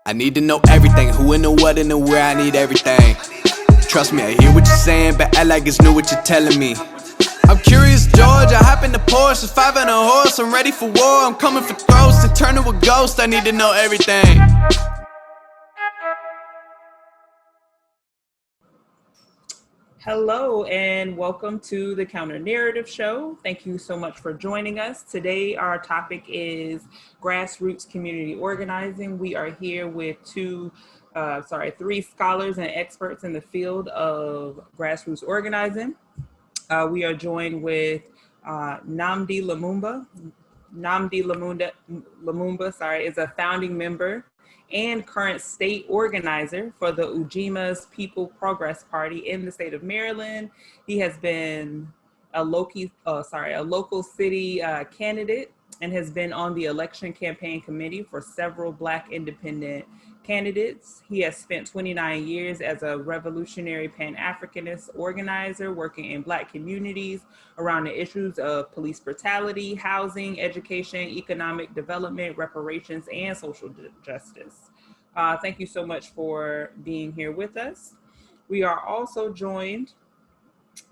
I need to know everything, who and the what and the where, I need everything. Trust me, I hear what you're saying, but act like it's new what you're telling me. I'm curious, George, I hop in the Porsche, it's 5 and a horse, I'm ready for war, I'm coming for throats, to turn to a ghost, I need to know everything. Hello and welcome to the Counter Narrative Show. Thank you so much for joining us. Today our topic is grassroots community organizing. We are here with three scholars and experts in the field of grassroots organizing. We are joined with Nnamdi Lumumba. Nnamdi Lumumba is a founding member and current state organizer for the Ujima's People Progress Party in the state of Maryland. He has been a local city candidate and has been on the election campaign committee for several Black independent candidates. He has spent 29 years as a revolutionary Pan-Africanist organizer working in Black communities around the issues of police brutality, housing, education, economic development, reparations, and social justice. Thank you so much for being here with us. We are also joined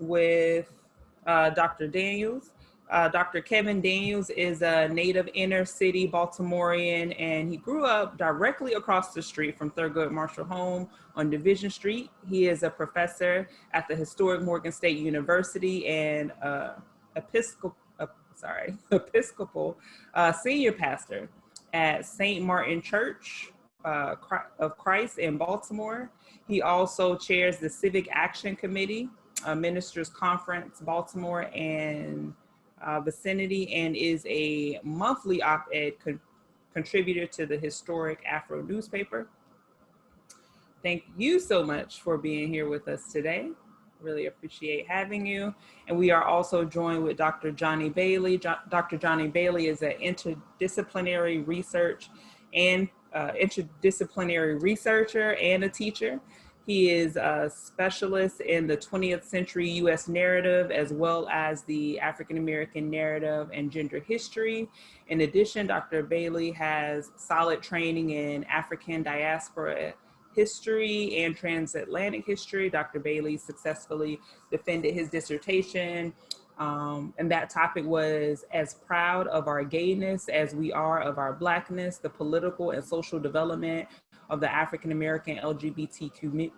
with Dr. Daniels. Dr. Kevin Daniels is a native inner city Baltimorean, and he grew up directly across the street from Thurgood Marshall Home on Division Street. He is a professor at the historic Morgan State University and Episcopal senior pastor at St. Martin Church of Christ in Baltimore. He also chairs the Civic Action Committee, Ministers Conference, Baltimore and vicinity, and is a monthly op-ed contributor to the historic Afro newspaper. Thank you so much for being here with us today. Really appreciate having you. And we are also joined with Dr. Johnny Bailey. Dr. Johnny Bailey is an interdisciplinary researcher and a teacher. He is a specialist in the 20th century U.S. narrative, as well as the African-American narrative and gender history. In addition, Dr. Bailey has solid training in African diaspora history and transatlantic history. Dr. Bailey successfully defended his dissertation, and that topic was "As Proud of Our Gayness as We Are of Our Blackness, the Political and Social Development of the African-American LGBTQ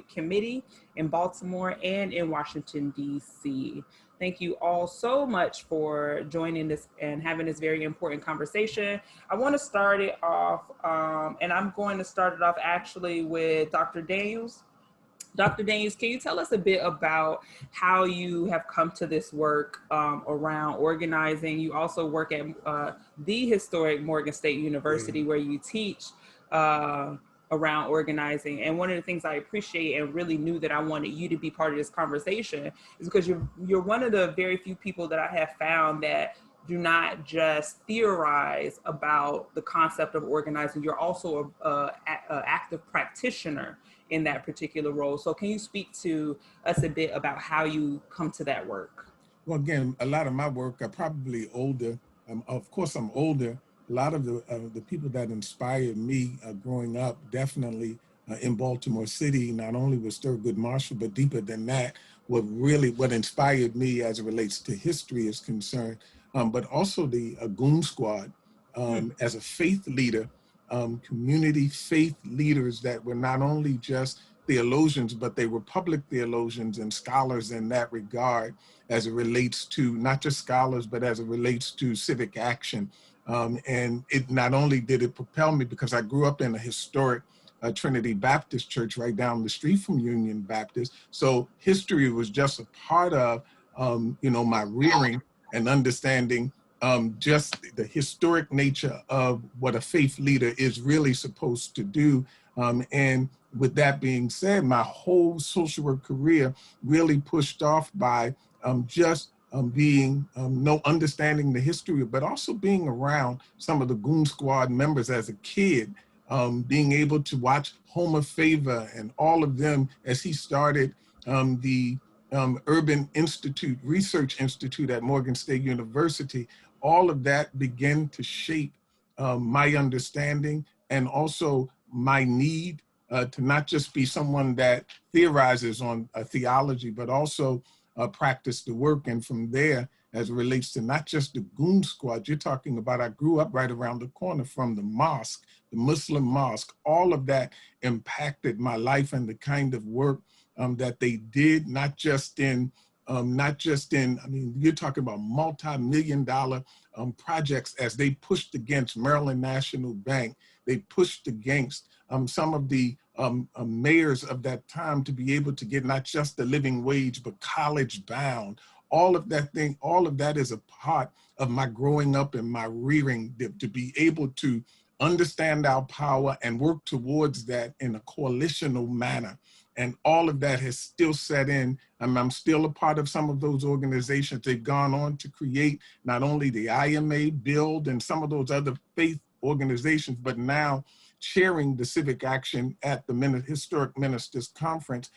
Committee in Baltimore and in Washington, D.C. Thank you all so much for joining this and having this very important conversation. I want to start it off, and I'm going to start it off actually with Dr. Daniels. Dr. Daniels, can you tell us a bit about how you have come to this work around organizing? You also work at the historic Morgan State University, where you teach around organizing. And one of the things I appreciate and really knew that I wanted you to be part of this conversation is because you're one of the very few people that I have found that do not just theorize about the concept of organizing. You're also an active practitioner in that particular role. So can you speak to us a bit about how you come to that work? Well, again, a lot of my work are probably older. Of course, I'm older. A lot of the people that inspired me growing up, definitely in Baltimore City, not only was Thurgood Marshall, but deeper than that, what inspired me as it relates to history is concerned, but also the Goon Squad as a faith leader, community faith leaders that were not only just theologians, but they were public theologians and scholars in that regard, as it relates to not just scholars, but as it relates to civic action. And it not only did it propel me, because I grew up in a historic Trinity Baptist church right down the street from Union Baptist. So history was just a part of, my rearing and understanding just the historic nature of what a faith leader is really supposed to do. And with that being said, my whole social work career really pushed off by understanding the history, but also being around some of the Goon Squad members as a kid, being able to watch Homer Favor and all of them as he started the Urban Institute, Research Institute at Morgan State University, all of that began to shape my understanding and also my need to not just be someone that theorizes on theology, but also practice the work. And from there, as it relates to not just the Goon Squad, you're talking about, I grew up right around the corner from the mosque, the Muslim mosque. All of that impacted my life and the kind of work that they did, not just in, I mean, you're talking about multi-million-dollar projects as they pushed against Maryland National Bank. They pushed against some of the mayors of that time to be able to get not just the living wage, but college bound. All of that is a part of my growing up and my rearing, to be able to understand our power and work towards that in a coalitional manner. And all of that has still set in. I'm still a part of some of those organizations. They've gone on to create not only the IMA, BUILD, and some of those other faith organizations, but now chairing the civic action at the Historic Ministers Conference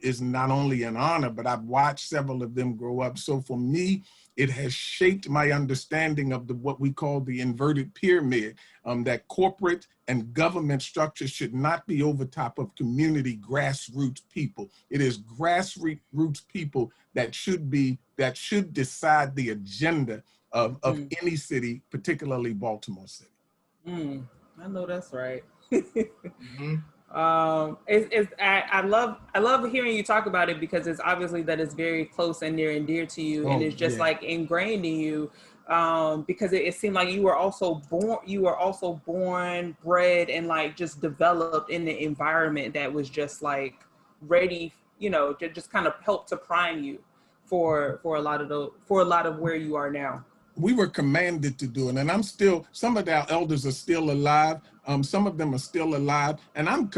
is not only an honor, but I've watched several of them grow up. So for me, it has shaped my understanding of what we call the inverted pyramid, that corporate and government structure should not be over top of community grassroots people. It is grassroots people that should decide the agenda of any city, particularly Baltimore City. I know that's right. Mm-hmm. I love hearing you talk about it, because it's obviously that it's very close and near and dear to you, and it's just like ingrained in you, because it seemed like you were also born, bred, and like just developed in the environment that was just like ready, to just kind of help to prime you for a lot of where you are now. We were commanded to do it, and some of our elders are still alive. Some of them are still alive, and it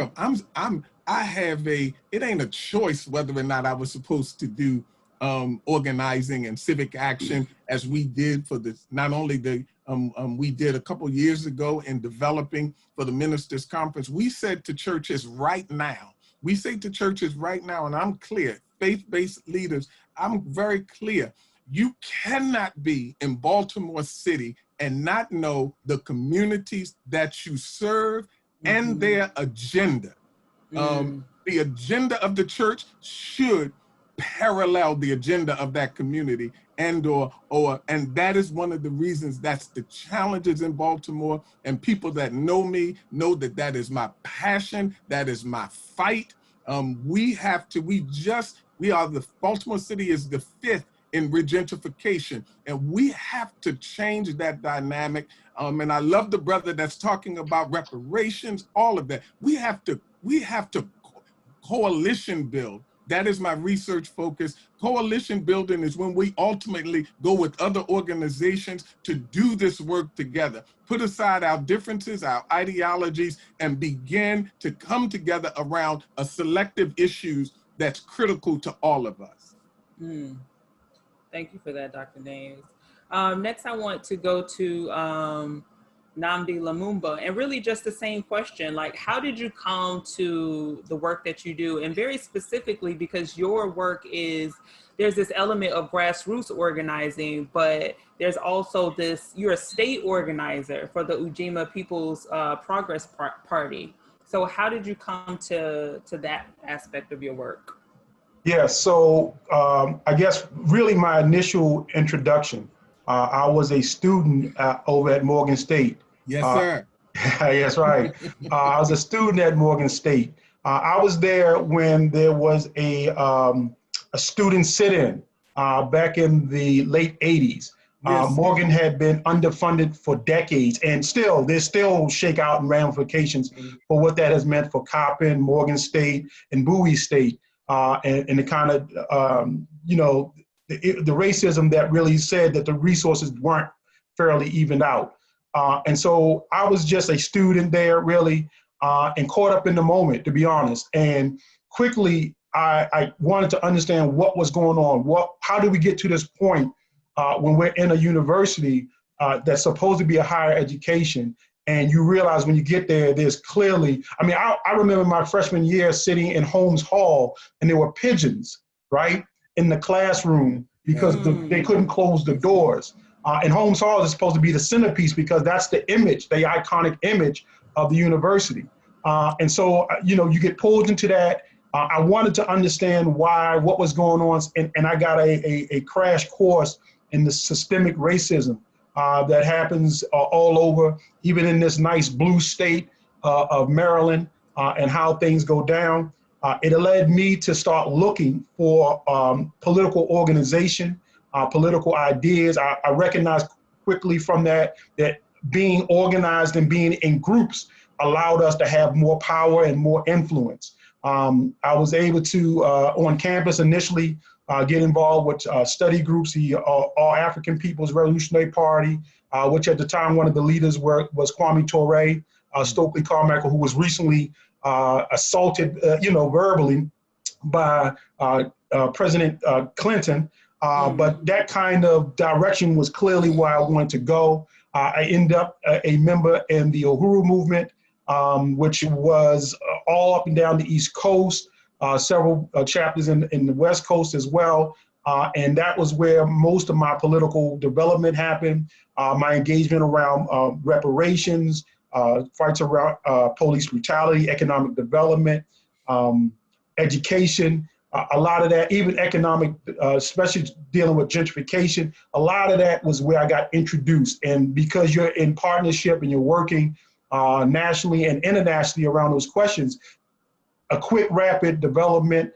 ain't a choice whether or not I was supposed to do organizing and civic action as we did for we did a couple years ago in developing for the Ministers Conference. We said to churches right now, and I'm clear, faith-based leaders, I'm very clear. You cannot be in Baltimore City and not know the communities that you serve and their agenda. The agenda of the church should parallel the agenda of that community, and that is one of the reasons, that's the challenges in Baltimore. And people that know me know that is my passion, that is my fight. Baltimore City is the 5th in regentrification, and we have to change that dynamic. And I love the brother that's talking about reparations, all of that. We have to coalition build. That is my research focus. Coalition building is when we ultimately go with other organizations to do this work together, put aside our differences, our ideologies, and begin to come together around a selective issues that's critical to all of us. Thank you for that, Dr. Names. Next, I want to go to Nnamdi Lumumba, and really just the same question, like, how did you come to the work that you do? And very specifically, because your work there's this element of grassroots organizing, but there's also you're a state organizer for the Ujima People's Progress Party. So how did you come to that aspect of your work? Yeah, so I guess really my initial introduction, I was a student over at Morgan State. Yes, sir. That's right. I was a student at Morgan State. I was there when there was a student sit-in back in the late 80s. Yes. Morgan had been underfunded for decades, and there's still shakeout and ramifications for what that has meant for Coppin, Morgan State, and Bowie State. And the kind of, the racism that really said that the resources weren't fairly evened out. And so I was just a student there, really, and caught up in the moment, to be honest. And quickly, I wanted to understand what was going on. How did we get to this point when we're in a university that's supposed to be a higher education? And you realize when you get there, there's clearly, I remember my freshman year sitting in Holmes Hall, and there were pigeons, right, in the classroom because they couldn't close the doors. And Holmes Hall is supposed to be the centerpiece because that's the image, the iconic image of the university. And so, you get pulled into that. I wanted to understand what was going on, and I got a crash course in the systemic racism that happens all over, even in this nice blue state of Maryland, and how things go down. It led me to start looking for political organization, political ideas. I recognized quickly from that being organized and being in groups allowed us to have more power and more influence. I was able to, on campus initially, get involved with study groups, the All African People's Revolutionary Party, which at the time one of the leaders was Kwame Ture, Stokely Carmichael, who was recently assaulted, verbally by President Clinton. But that kind of direction was clearly where I wanted to go. I ended up a member in the Uhuru movement, which was all up and down the East Coast, several chapters in the West Coast as well. And that was where most of my political development happened. My engagement around reparations, fights around police brutality, economic development, education, a lot of that, even economic, especially dealing with gentrification, a lot of that was where I got introduced. And because you're in partnership and you're working nationally and internationally around those questions, a quick, rapid development,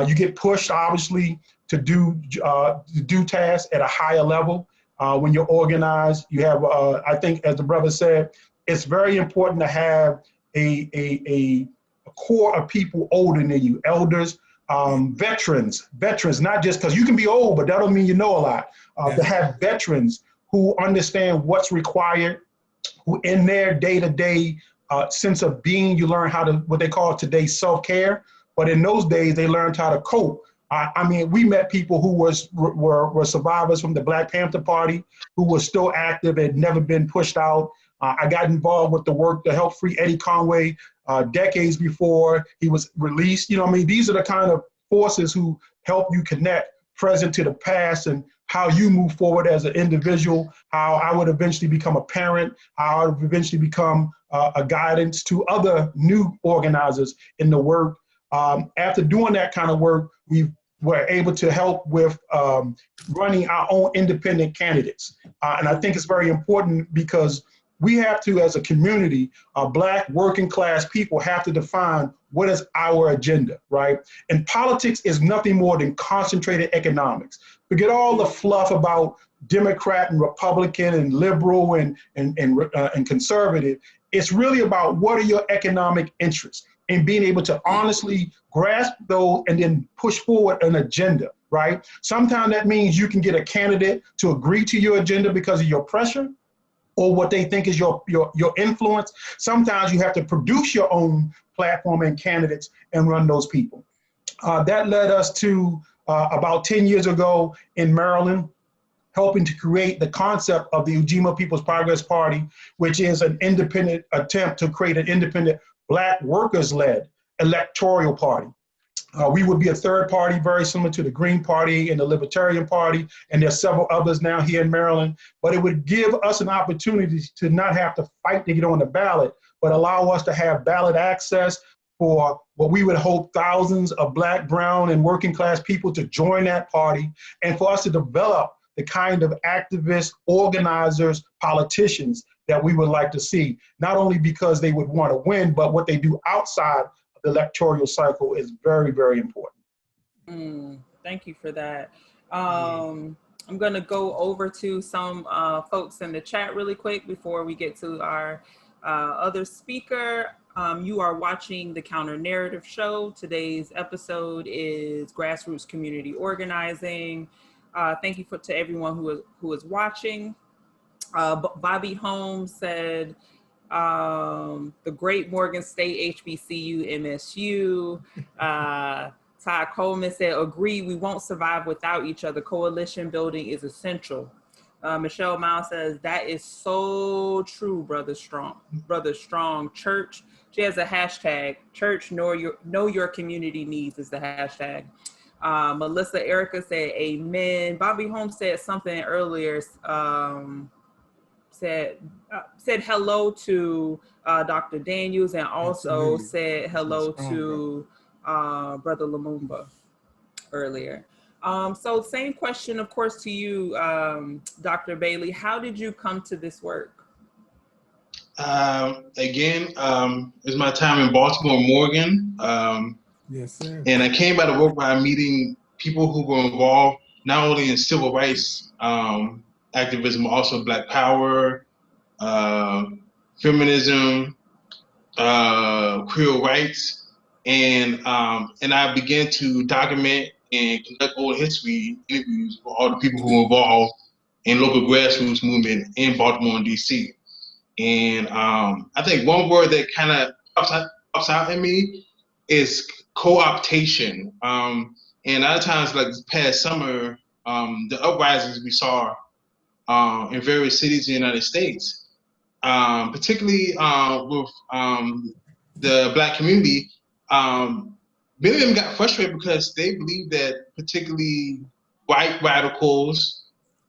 you get pushed, obviously, to do tasks at a higher level. When you're organized, you have, I think, as the brother said, it's very important to have a core of people older than you, elders, veterans, not just because you can be old, but that don't mean you know a lot. To have veterans who understand what's required, who in their day-to-day sense of being, you learn how to, what they call today, self-care. But in those days, they learned how to cope. I mean, we met people who were survivors from the Black Panther Party, who were still active, had never been pushed out. I got involved with the work to help free Eddie Conway decades before he was released. These are the kind of forces who help you connect present to the past and how you move forward as an individual, how I would eventually become a parent, how I would eventually become a guidance to other new organizers in the work. After doing that kind of work, we were able to help with running our own independent candidates. And I think it's very important because we have to, as a community, Black working class people have to define what is our agenda, right? And politics is nothing more than concentrated economics. Forget all the fluff about Democrat and Republican and liberal and conservative. It's really about what are your economic interests and being able to honestly grasp those and then push forward an agenda, right? Sometimes that means you can get a candidate to agree to your agenda because of your pressure or what they think is your influence. Sometimes you have to produce your own platform and candidates and run those people. That led us to about 10 years ago in Maryland, helping to create the concept of the Ujima People's Progress Party, which is an independent attempt to create an independent Black workers-led electoral party. We would be a third party, very similar to the Green Party and the Libertarian Party, and there's several others now here in Maryland, but it would give us an opportunity to not have to fight to get on the ballot, but allow us to have ballot access for what we would hope thousands of Black, brown, and working class people to join that party, and for us to develop the kind of activists, organizers, politicians that we would like to see, not only because they would want to win, but what they do outside of the electoral cycle is very, very important. Thank you for that. I'm going to go over to some folks in the chat really quick before we get to our other speaker. You are watching the Counter Narrative Show. Today's episode is Grassroots Community Organizing. Thank you to everyone who is watching. Bobby Holmes said, the great Morgan State, HBCU, MSU. Todd Coleman said, agree, we won't survive without each other. Coalition building is essential. Michelle Miles says, that is so true, Brother Strong. Brother Strong Church. She has a hashtag, church know your community needs is the hashtag. Melissa Erica said amen. Bobby Holmes said something earlier, said hello to Dr. Daniels, and also Absolutely. said hello Strong, to Brother Lumumba earlier. So same question, of course, to you, Dr. Bailey. How did you come to this work? Again, it's my time in Baltimore, Morgan. Yes, sir. And I came by the work by meeting people who were involved not only in civil rights activism, also Black Power, feminism, queer rights, and I began to document and conduct oral history interviews with all the people who were involved in local grassroots movement in Baltimore and DC. And I think one word that kind of pops out at me is co-optation. And a lot of times, like this past summer, the uprisings we saw in various cities in the United States, particularly with the Black community, many of them got frustrated because they believed that particularly white radicals,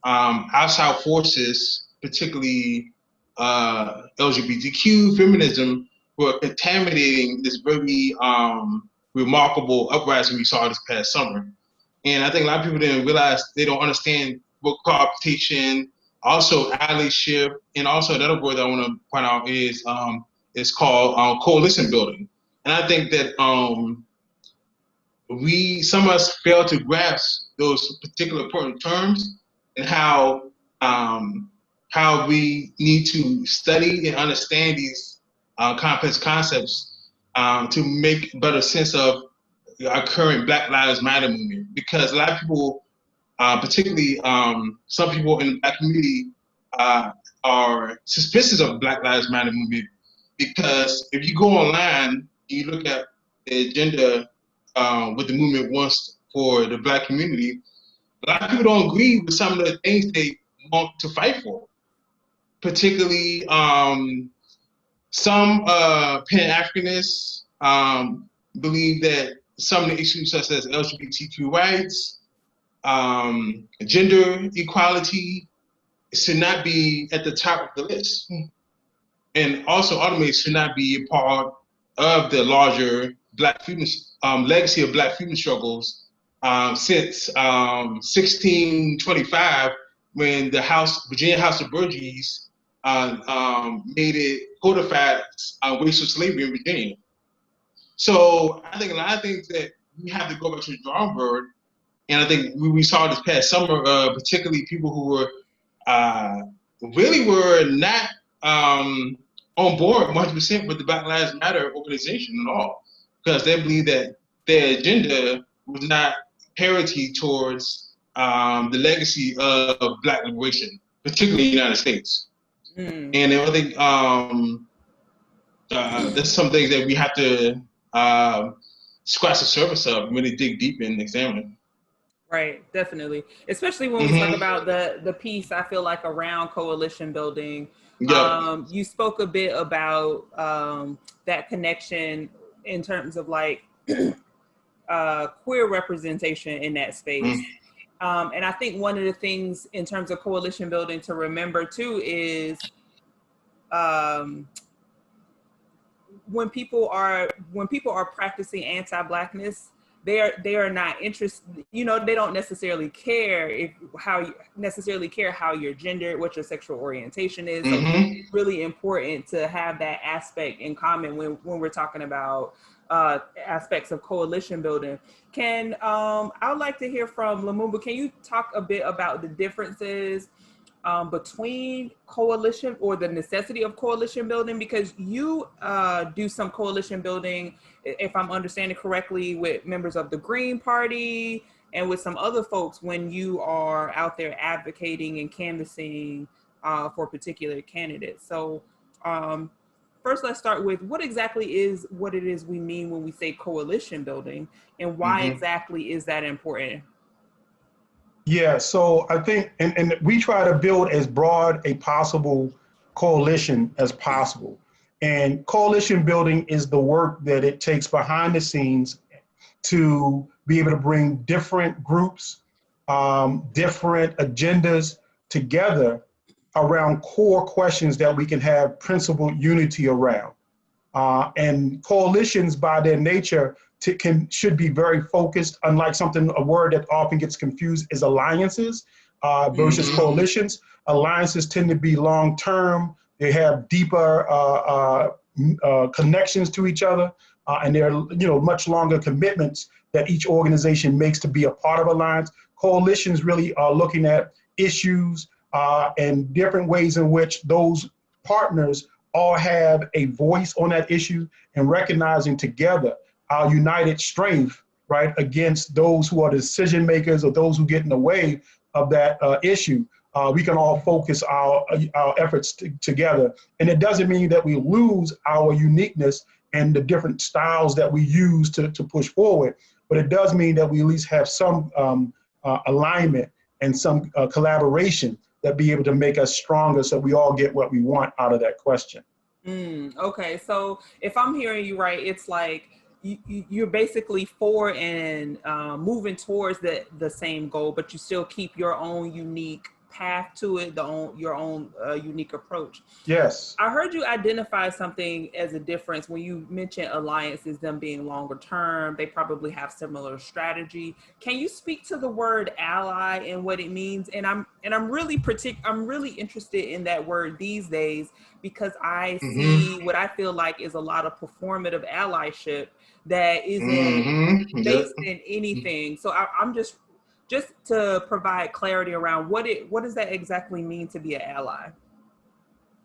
outside forces, particularly LGBTQ feminism, were contaminating this very remarkable uprising we saw this past summer. And I think a lot of people didn't realize, they don't understand what co-optation, also allyship, and also another word that I want to point out is called coalition building. And I think that some of us fail to grasp those particular important terms, and how we need to study and understand these complex concepts to make better sense of our current Black Lives Matter movement. Because a lot of people, particularly some people in the Black community, are suspicious of Black Lives Matter movement, because if you go online, you look at the agenda what the movement wants for the Black community, a lot of people don't agree with some of the things they want to fight for. Particularly, some Pan-Africanists believe that some of the issues such as LGBTQ rights, gender equality should not be at the top of the list. And also ultimately should not be a part of the larger Black freedom legacy of Black freedom struggles since 1625, when the Virginia House of Burgesses made it codified racial slavery in Virginia. So I think a lot of things that we have to go back to the drawing board, and I think we saw this past summer, particularly people who were really were not on board 100% with the Black Lives Matter organization at all, because they believe that their agenda was not parity towards the legacy of Black liberation, particularly in the United States. And I think there's some things that we have to scratch the surface of, really dig deep and examine. Right, definitely. Especially when we talk about the piece, I feel like, around coalition building. Yeah. You spoke a bit about that connection in terms of like queer representation in that space. And I think one of the things in terms of coalition building to remember too is when people are practicing anti-Blackness, they are not interested, you know, they don't necessarily care how you're gendered, what your sexual orientation is. So it's really important to have that aspect in common when we're talking about aspects of coalition building. I would like to hear from Lumumba. Can you talk a bit about the differences between coalition, or the necessity of coalition building? Because you do some coalition building, if I'm understanding correctly, with members of the Green Party and with some other folks when you are out there advocating and canvassing for particular candidates. So first, let's start with what exactly is what it is we mean when we say coalition building, and why exactly is that important? Yeah, so I think, and we try to build as broad a possible coalition as possible. And coalition building is the work that it takes behind the scenes to be able to bring different groups, different agendas together around core questions that we can have principled unity around. And coalitions by their nature should be very focused, unlike a word that often gets confused is alliances versus coalitions. Alliances tend to be long-term. They have deeper connections to each other, and there are much longer commitments that each organization makes to be a part of alliance. Coalitions really are looking at issues and different ways in which those partners all have a voice on that issue, and recognizing together our united strength, right, against those who are decision makers or those who get in the way of that issue. We can all focus our efforts together. And it doesn't mean that we lose our uniqueness and the different styles that we use to push forward, but it does mean that we at least have some alignment and some collaboration that be able to make us stronger so we all get what we want out of that question. Okay, so if I'm hearing you right, it's like you're basically for and moving towards the same goal, but you still keep your own unique path to it, your own unique approach. Yes. I heard you identify something as a difference when you mentioned alliances, them being longer term. They probably have similar strategy. Can you speak to the word ally and what it means? And I'm really interested in that word these days, because I see what I feel like is a lot of performative allyship that isn't based in anything. So I'm just to provide clarity around what does that exactly mean to be an ally?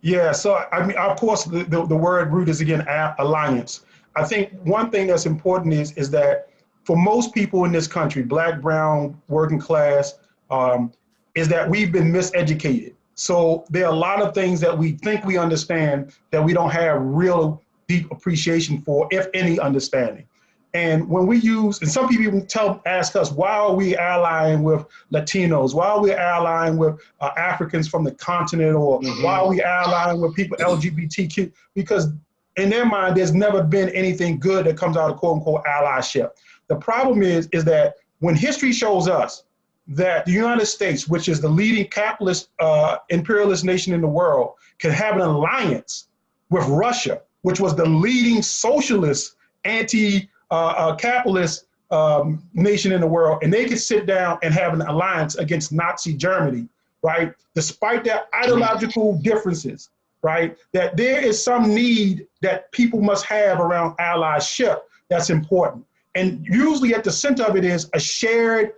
Yeah, so I mean, of course, the word root is again alliance. I think one thing that's important is that for most people in this country, Black, brown, working class, is that we've been miseducated. So there are a lot of things that we think we understand that we don't have real deep appreciation for, if any understanding. And when we use, and some people even ask us, why are we allying with Latinos? Why are we allying with Africans from the continent? Or why are we allying with people LGBTQ? Because in their mind, there's never been anything good that comes out of quote unquote allyship. The problem is that when history shows us that the United States, which is the leading capitalist imperialist nation in the world, can have an alliance with Russia, which was the leading socialist capitalist nation in the world, and they could sit down and have an alliance against Nazi Germany, right? Despite their ideological differences, right? That there is some need that people must have around allyship that's important. And usually at the center of it is a shared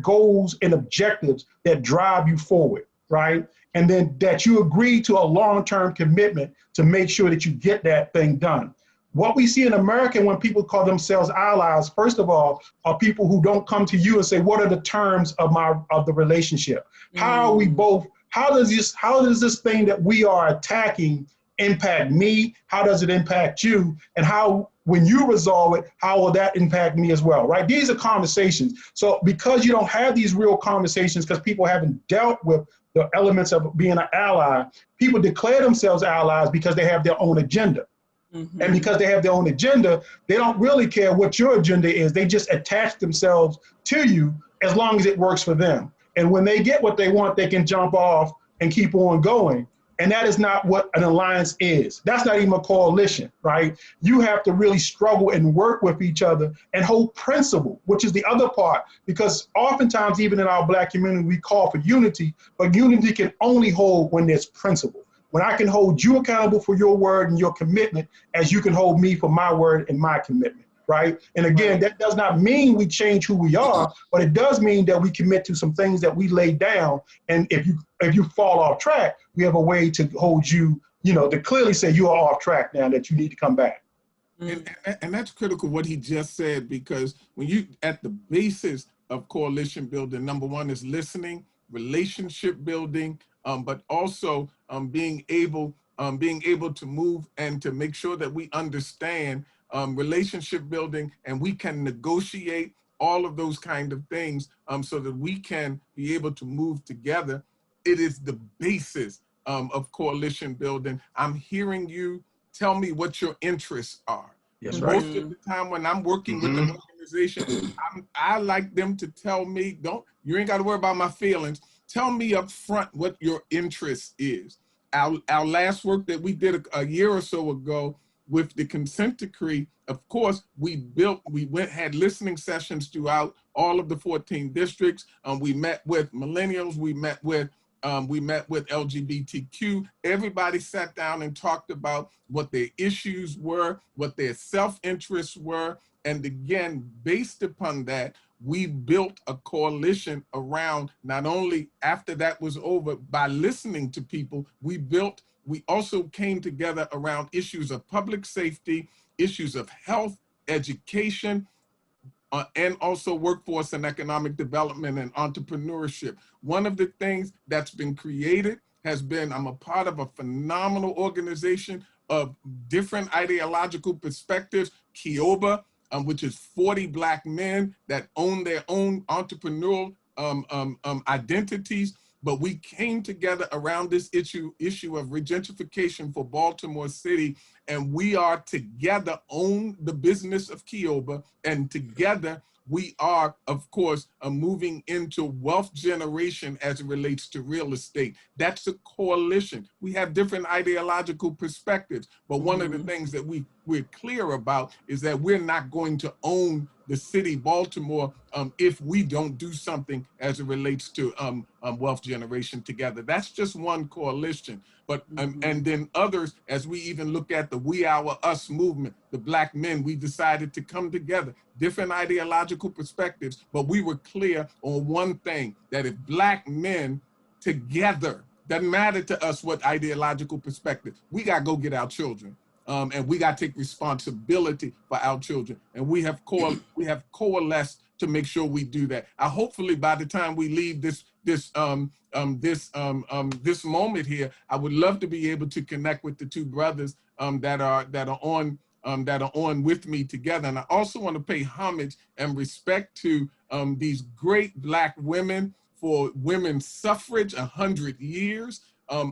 goals and objectives that drive you forward, right? And then that you agree to a long-term commitment to make sure that you get that thing done. What we see in America when people call themselves allies, first of all, are people who don't come to you and say, what are the terms of the relationship? How are we both, how does this thing that we are attacking impact me? How does it impact you? And how, when you resolve it, how will that impact me as well, right? These are conversations. So because you don't have these real conversations, because people haven't dealt with the elements of being an ally, people declare themselves allies because they have their own agenda. And because they have their own agenda, they don't really care what your agenda is. They just attach themselves to you as long as it works for them. And when they get what they want, they can jump off and keep on going. And that is not what an alliance is. That's not even a coalition, right? You have to really struggle and work with each other and hold principle, which is the other part, because oftentimes, even in our Black community, we call for unity, but unity can only hold when there's principle. When I can hold you accountable for your word and your commitment, as you can hold me for my word and my commitment, right? And again, that does not mean we change who we are, but it does mean that we commit to some things that we laid down. And if you fall off track, we have a way to hold you, to clearly say you are off track now, that you need to come back. And that's critical what he just said, because when you, at the basis of coalition building, number one is listening, relationship building, but also being able to move and to make sure that we understand relationship building, and we can negotiate all of those kind of things so that we can be able to move together. It is the basis of coalition building. I'm hearing you tell me what your interests are. Yes, right. Most of the time when I'm working with an organization, I like them to tell me, you ain't got to worry about my feelings. Tell me up front what your interest is. Our last work that we did a year or so ago with the consent decree, of course, we had listening sessions throughout all of the 14 districts. We met with millennials, we met with LGBTQ. Everybody sat down and talked about what their issues were, what their self-interests were. And again, based upon that, we built a coalition around, not only after that was over, by listening to people, we also came together around issues of public safety, issues of health, education, and also workforce and economic development and entrepreneurship. One of the things that's been created has been, I'm a part of a phenomenal organization of different ideological perspectives, Kioba, which is 40 Black men that own their own entrepreneurial identities. But we came together around this issue of regentrification for Baltimore City, and we are together own the business of Kioba, and together we are, of course, moving into wealth generation as it relates to real estate. That's a coalition. We have different ideological perspectives, but one of the things that we're clear about is that we're not going to own the city, Baltimore, if we don't do something as it relates to wealth generation together. That's just one coalition. But and then others, as we even look at the We Our Us movement, the Black men, we decided to come together, different ideological perspectives, but we were clear on one thing, that if Black men together, doesn't matter to us what ideological perspective, we got to go get our children. And we got to take responsibility for our children. And we have coalesced to make sure we do that. Hopefully, by the time we leave this moment here, I would love to be able to connect with the two brothers that are on with me together. And I also want to pay homage and respect to these great Black women for women's suffrage, 100 years.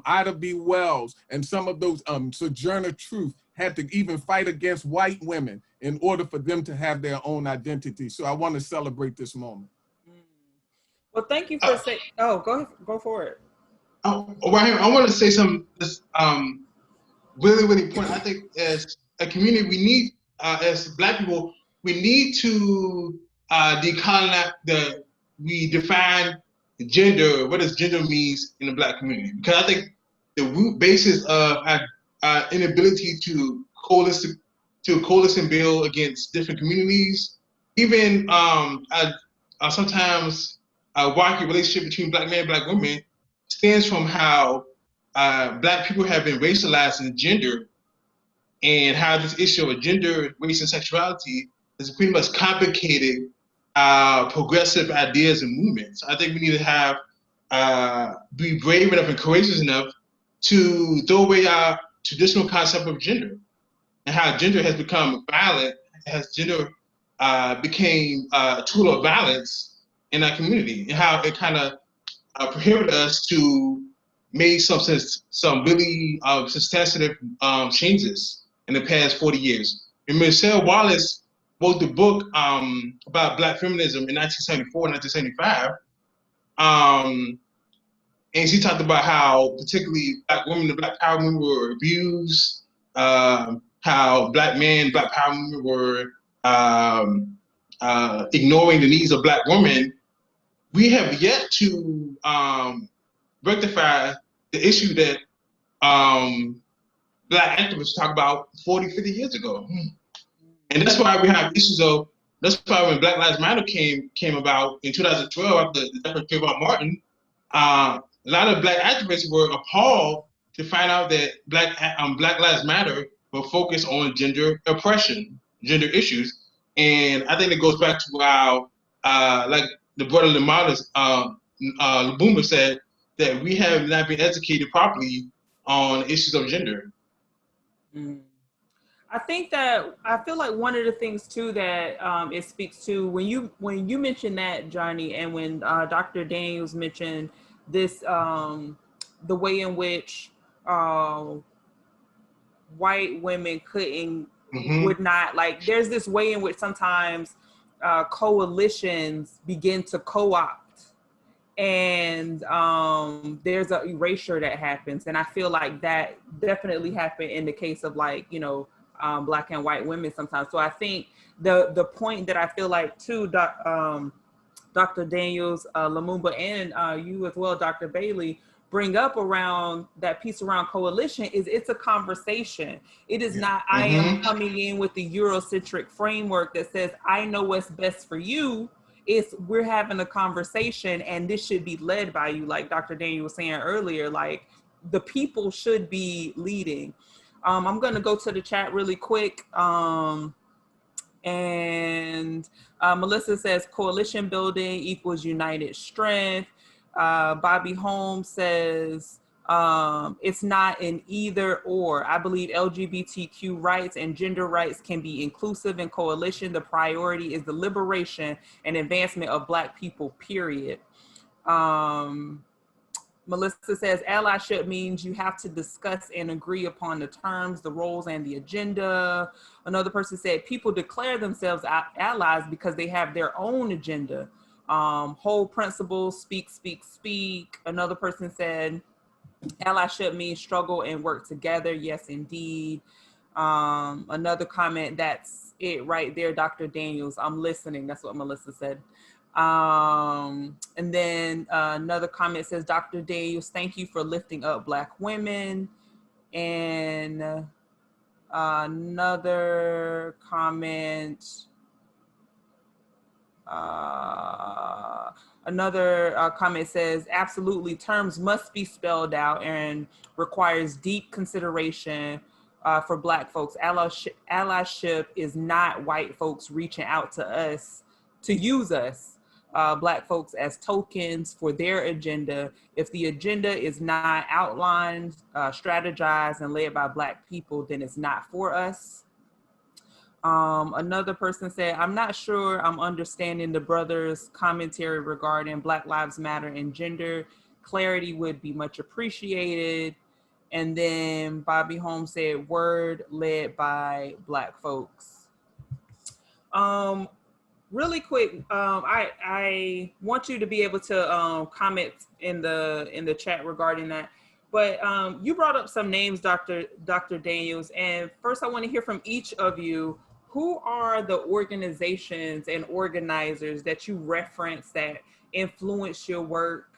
Ida B. Wells and some of those, Sojourner Truth, had to even fight against white women in order for them to have their own identity. So I want to celebrate this moment. Well, thank you for saying, go ahead, go for it. Raheem, I want to say something that's really, really important. I think as a community, we need, as Black people, we need to define gender, what does gender means in the Black community? Because I think the root basis of our inability to coalesce and build against different communities, even sometimes a rocky relationship between Black men and Black women, stems from how Black people have been racialized in gender, and how this issue of gender, race, and sexuality has pretty much complicated progressive ideas and movements. I think we need to be brave enough and courageous enough to throw away our traditional concept of gender, and how gender has become violent, as gender became a tool of violence in our community, and how it kind of prohibited us to make some really substantive changes in the past 40 years. And Michelle Wallace wrote the book about Black feminism in 1974, 1975. And she talked about how particularly Black women, the Black Power movement, were abused, how Black men, Black Power movement were ignoring the needs of Black women. We have yet to rectify the issue that Black activists talked about 40, 50 years ago. And that's why we have issues of, that's why when Black Lives Matter came about in 2012 after the death of Trayvon Martin, a lot of Black activists were appalled to find out that Black Lives Matter were focused on gender oppression, gender issues. And I think it goes back to how, like the brother Lubumba said, that we have not been educated properly on issues of gender. I think that, I feel like one of the things too that it speaks to, when you mentioned that, Johnny, and when Dr. Daniels mentioned this, the way in which white women couldn't would not, like, there's this way in which sometimes coalitions begin to co-opt, and there's an erasure that happens. And I feel like that definitely happened in the case of, like, you know, Black and white women sometimes. So I think the point that I feel like too, Dr. Daniels, Lumumba, and you as well, Dr. Bailey, bring up around that piece around coalition is it's a conversation. It is not, I am coming in with the Eurocentric framework that says, I know what's best for you. It's, we're having a conversation, and this should be led by you. Like Dr. Daniel was saying earlier, like the people should be leading. I'm going to go to the chat really quick. And Melissa says coalition building equals united strength. Bobby Holmes says it's not an either or. I believe LGBTQ rights and gender rights can be inclusive in coalition. The priority is the liberation and advancement of Black people, period. Melissa says allyship means you have to discuss and agree upon the terms, the roles, and the agenda. Another person said people declare themselves allies because they have their own agenda. Hold principles, speak, speak, speak. Another person said allyship means struggle and work together. Yes, indeed. Another comment, that's it right there, Dr. Daniels. I'm listening. That's what Melissa said. And then another comment says, Dr. Daniels, thank you for lifting up Black women. And another comment, says, absolutely, terms must be spelled out and requires deep consideration for Black folks. Allyship is not white folks reaching out to us to use us, Black folks, as tokens for their agenda. If the agenda is not outlined, strategized, and led by Black people, then it's not for us. Another person said, I'm not sure I'm understanding the brother's commentary regarding Black Lives Matter and gender. Clarity would be much appreciated. And then Bobby Holmes said, word led by Black folks. Really quick, I want you to be able to comment in the chat regarding that. But you brought up some names, Dr. Daniels, and first I want to hear from each of you. Who are the organizations and organizers that you reference that influence your work,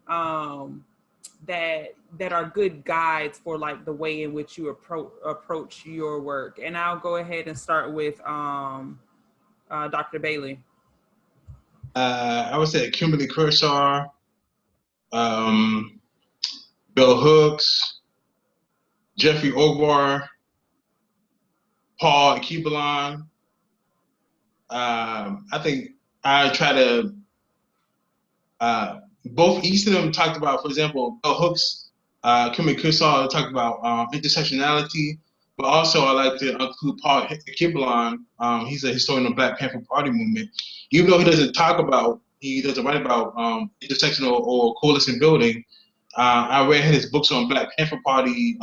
that are good guides for, like, the way in which you approach your work? And I'll go ahead and start with Dr. Bailey. I would say Kimberly Kershaw, Bill Hooks, Jeffrey Ogbar, Paul Keebalon. I think I try to, each of them talked about, for example, Bill Hooks, Kimberly Kershaw talked about intersectionality, but also I like to include Paul Keebalon. He's a historian of the Black Panther Party movement. Even though he doesn't write about intersectional or coalition building, I read his books on Black Panther Party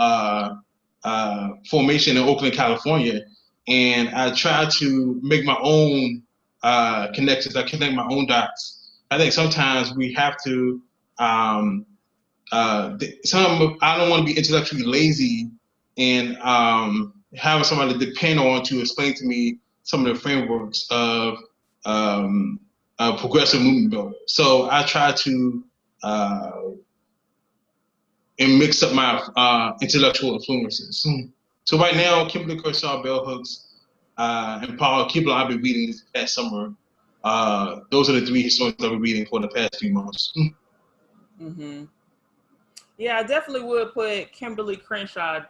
formation in Oakland, California, and I try to make my own connections. I connect my own dots. I think sometimes we have to, I don't want to be intellectually lazy and having somebody to depend on to explain to me some of the frameworks of progressive movement building. So I try to and mix up my intellectual influences. So right now, Kimberly Kershaw, Bell Hooks, and Paul Keebalon I've been reading this past summer. Those are the three historians I've been reading for the past few months. Mm-hmm. Yeah, I definitely would put Kimberly Crenshaw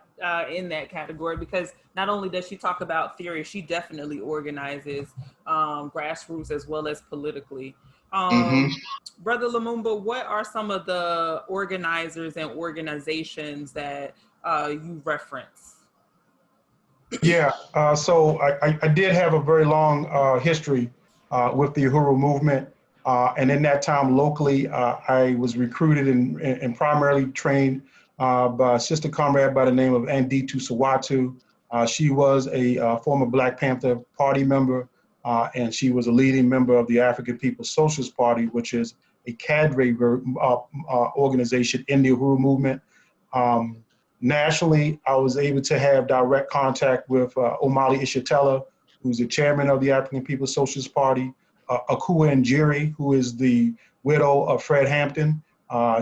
in that category, because not only does she talk about theory, she definitely organizes grassroots as well as politically. Brother Lumumba, what are some of the organizers and organizations that you reference? Yeah, so I did have a very long history with the Uhuru movement. And in that time locally, I was recruited and primarily trained by a sister comrade by the name of Anditu Sawatu. She was a former Black Panther Party member, and she was a leading member of the African People's Socialist Party, which is a cadre organization in the Uhuru movement. Nationally, I was able to have direct contact with Omali Ishitela, who's the chairman of the African People's Socialist Party, Akua Njeri, who is the widow of Fred Hampton.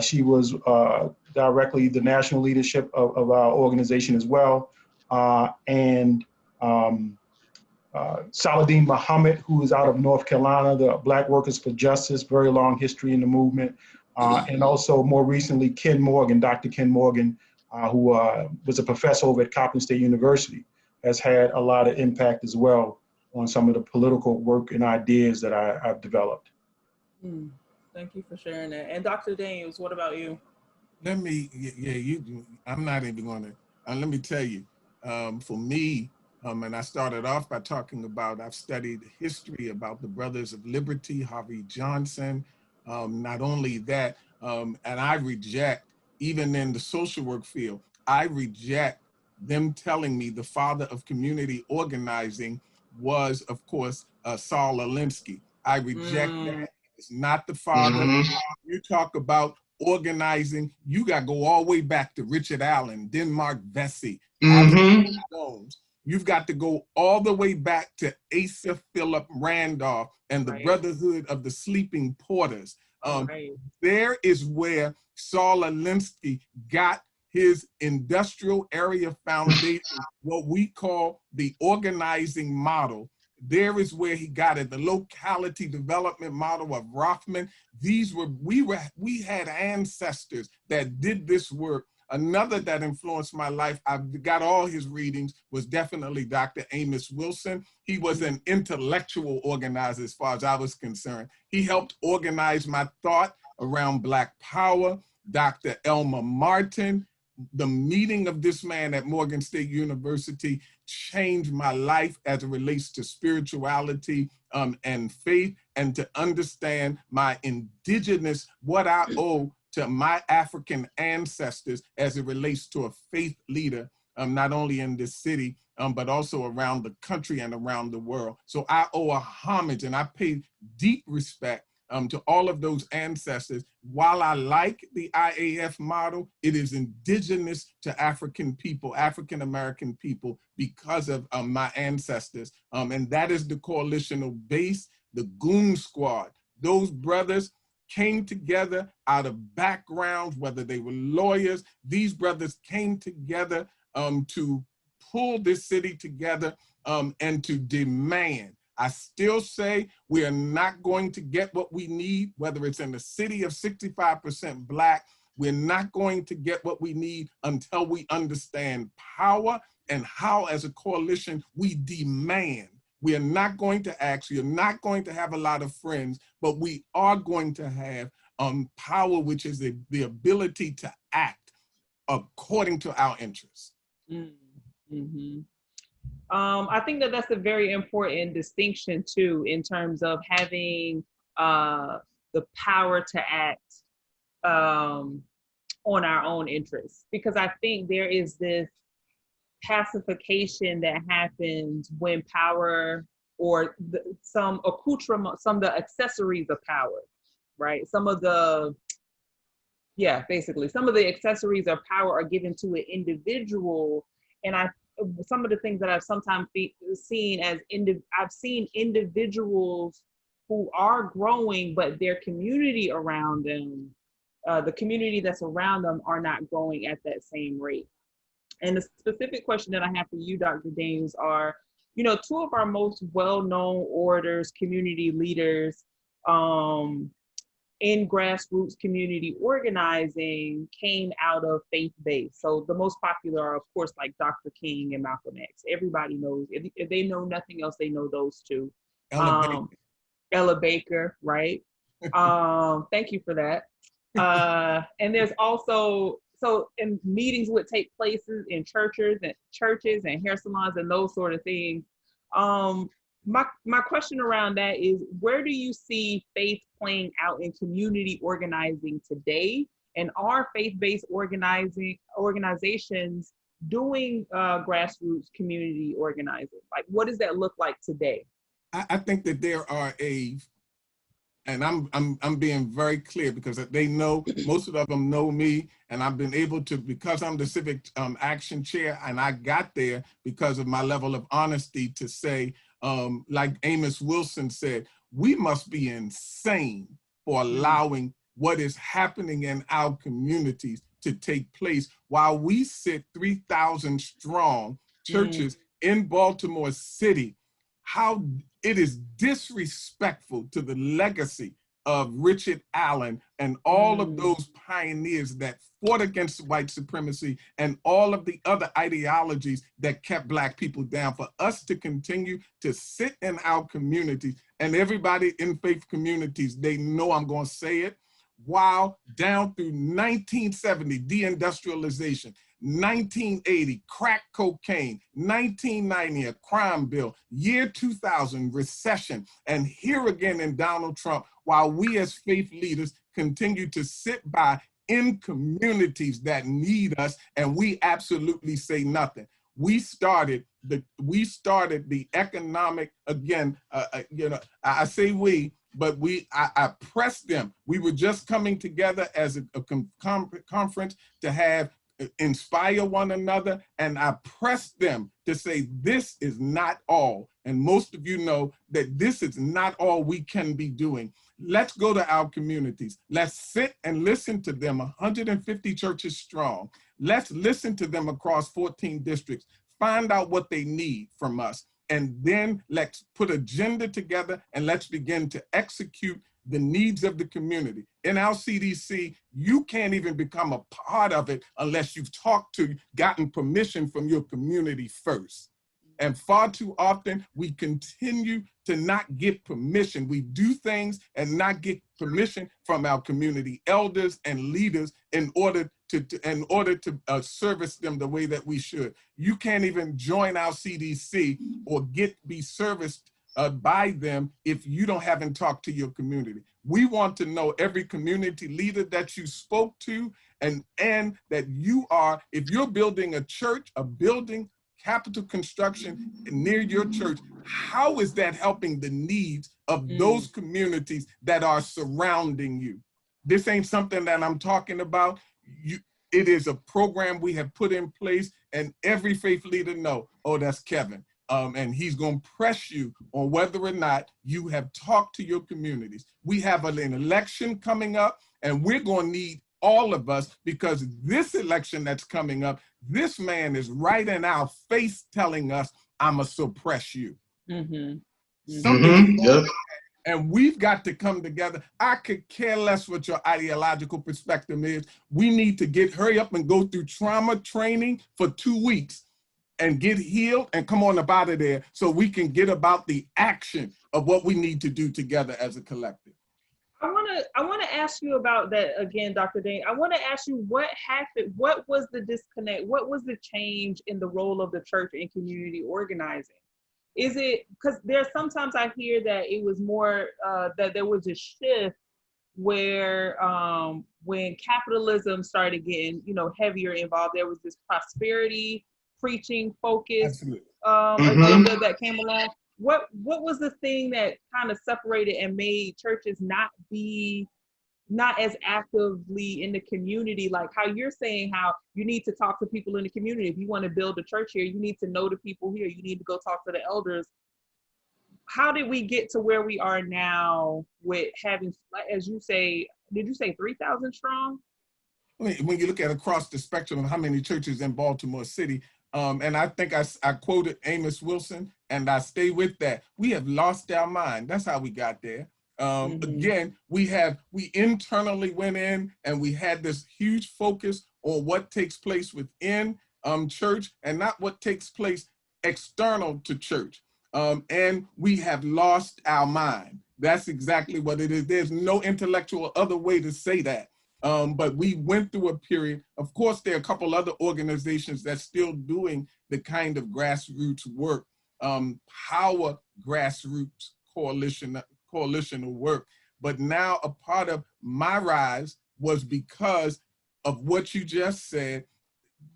She was directly the national leadership of our organization as well. And Saladin Muhammad, who is out of North Carolina, the Black Workers for Justice, very long history in the movement. And also more recently, Dr. Ken Morgan, who was a professor over at Coppin State University, has had a lot of impact as well on some of the political work and ideas that I've developed. Thank you for sharing that. And Dr. Daniels, what about you? I'm not even going to, let me tell you, for me, and I started off by talking about, I've studied history about the Brothers of Liberty, Harvey Johnson, not only that, and I reject, even in the social work field, I reject them telling me the father of community organizing was, of course, Saul Alinsky. I reject that. It's not the father. You talk about organizing, you got to go all the way back to Richard Allen, Denmark Vesey, Alexander Jones. You've got to go all the way back to Asa Philip Randolph and the Brotherhood of the Sleeping Porters. There is where Saul Alinsky got his industrial area foundation, what we call the organizing model. There is where he got it, the locality development model of Rothman. We had ancestors that did this work. Another that influenced my life, I've got all his readings, was definitely Dr. Amos Wilson. He was an intellectual organizer as far as I was concerned. He helped organize my thought around Black power. Dr. Elmer Martin, the meeting of this man at Morgan State University changed my life as it relates to spirituality and faith, and to understand my indigenous, what I owe to my African ancestors as it relates to a faith leader, not only in this city, but also around the country and around the world. So I owe a homage and I pay deep respect to all of those ancestors. While I like the IAF model, it is indigenous to African people, African-American people, because of my ancestors. And that is the coalitional base, the Goon Squad. Those brothers came together out of backgrounds, whether they were lawyers. These brothers came together to pull this city together and to demand. I still say we are not going to get what we need, whether it's in the city of 65% Black. We're not going to get what we need until we understand power and how, as a coalition, we demand. We are not going to ask, you're not going to have a lot of friends, but we are going to have power, which is the ability to act according to our interests. I think that that's a very important distinction too, in terms of having the power to act on our own interests. Because I think there is this pacification that happens when power, or some accoutrement, some of the accessories of power, right? Some of the, basically some of the accessories of power are given to an individual. And some of the things that I've sometimes seen as I've seen individuals who are growing, but their community around them, the community that's around them, are not growing at that same rate. And the specific question that I have for you, Dr. Daniels, are, two of our most well-known orators, community leaders in grassroots community organizing came out of faith-based. So the most popular are, of course, like Dr. King and Malcolm X. Everybody knows, if they know nothing else, they know those two. Ella Baker, right? Thank you for that. And there's also, so in meetings would take places in churches and hair salons and those sort of things. My question around that is, where do you see faith playing out in community organizing today? And are faith-based organizations doing grassroots community organizing? Like, what does that look like today? I think that there are and I'm being very clear because they know, most of them know me, and I've been able to, because I'm the civic action chair, and I got there because of my level of honesty to say, like Amos Wilson said, we must be insane for allowing what is happening in our communities to take place while we sit 3,000 strong churches in Baltimore City. How it is disrespectful to the legacy of Richard Allen and all of those pioneers that fought against white supremacy and all of the other ideologies that kept Black people down, for us to continue to sit in our communities, and everybody in faith communities, they know I'm going to say it, while down through 1970, deindustrialization, 1980, crack cocaine, 1990, a crime bill, year 2000, recession, and here again in Donald Trump, while we as faith leaders continue to sit by in communities that need us, and we absolutely say nothing. We started the economic, again, I say we, but I pressed them. We were just coming together as a conference to have inspire one another, and I pressed them to say, this is not all. And most of you know that this is not all we can be doing. Let's go to our communities. Let's sit and listen to them, 150 churches strong. Let's listen to them across 14 districts, find out what they need from us, and then let's put agenda together and let's begin to execute the needs of the community. In our CDC, you can't even become a part of it unless you've gotten permission from your community first. And far too often, we continue to not get permission. We do things and not get permission from our community elders and leaders in order to service them the way that we should. You can't even join our CDC or be serviced by them if you haven't talked to your community. We want to know every community leader that you spoke to, and that you are, if you're building a church, a building, capital construction near your church, how is that helping the needs of those communities that are surrounding you? This ain't something that I'm talking about. It is a program we have put in place, and every faith leader know, oh, that's Kevin. And he's going to press you on whether or not you have talked to your communities. We have an election coming up, and we're going to need all of us, because this election that's coming up, this man is right in our face telling us, I'm going to suppress you. And we've got to come together. I could care less what your ideological perspective is. We need to hurry up and go through trauma training for 2 weeks and get healed and come on up out of there so we can get about the action of what we need to do together as a collective. I want to ask you about that again, Dr. Dane. I want to ask you what happened. What was the disconnect? What was the change in the role of the church in community organizing? Is it because there's sometimes I hear that it was more that there was a shift where when capitalism started getting heavier involved, there was this prosperity preaching focus agenda that came along. What was the thing that kind of separated and made churches not as actively in the community, like how you're saying how you need to talk to people in the community? If you want to build a church here, you need to know the people here. You need to go talk to the elders. How did we get to where we are now with having, as you say, did you say 3,000 strong? When you look at across the spectrum of how many churches in Baltimore City, and I think I quoted Amos Wilson, and I stay with that. We have lost our mind. That's how we got there. Again, we internally went in and we had this huge focus on what takes place within church and not what takes place external to church. And we have lost our mind. That's exactly what it is. There's no intellectual other way to say that. But we went through a period. Of course, there are a couple other organizations that's still doing the kind of grassroots work, power grassroots coalitional work. But now a part of my rise was because of what you just said.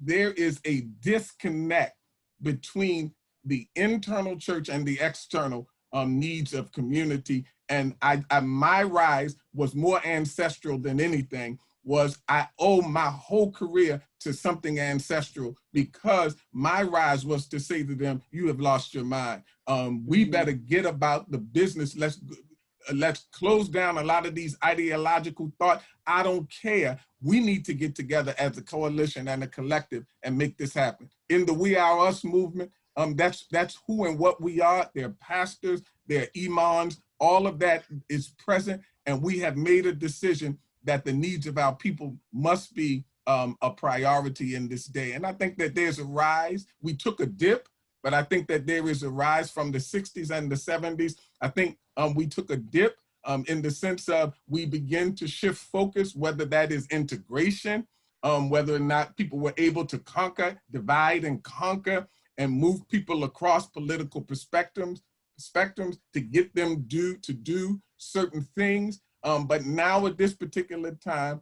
there is a disconnect between the internal church and the external needs of community. And my rise was more ancestral than anything. I owe my whole career to something ancestral, because my rise was to say to them, you have lost your mind. We better get about the business. Let's close down a lot of these ideological thoughts. I don't care. We need to get together as a coalition and a collective and make this happen. In the We Are Us movement, that's who and what we are. They're pastors, they're imams, all of that is present. And we have made a decision that the needs of our people must be a priority in this day. And I think that there's a rise. We took a dip, but I think that there is a rise from the 60s and the 70s. I think we took a dip in the sense of we begin to shift focus, whether that is integration, whether or not people were able to divide and conquer, and move people across political spectrums to get them to do certain things. But now at this particular time,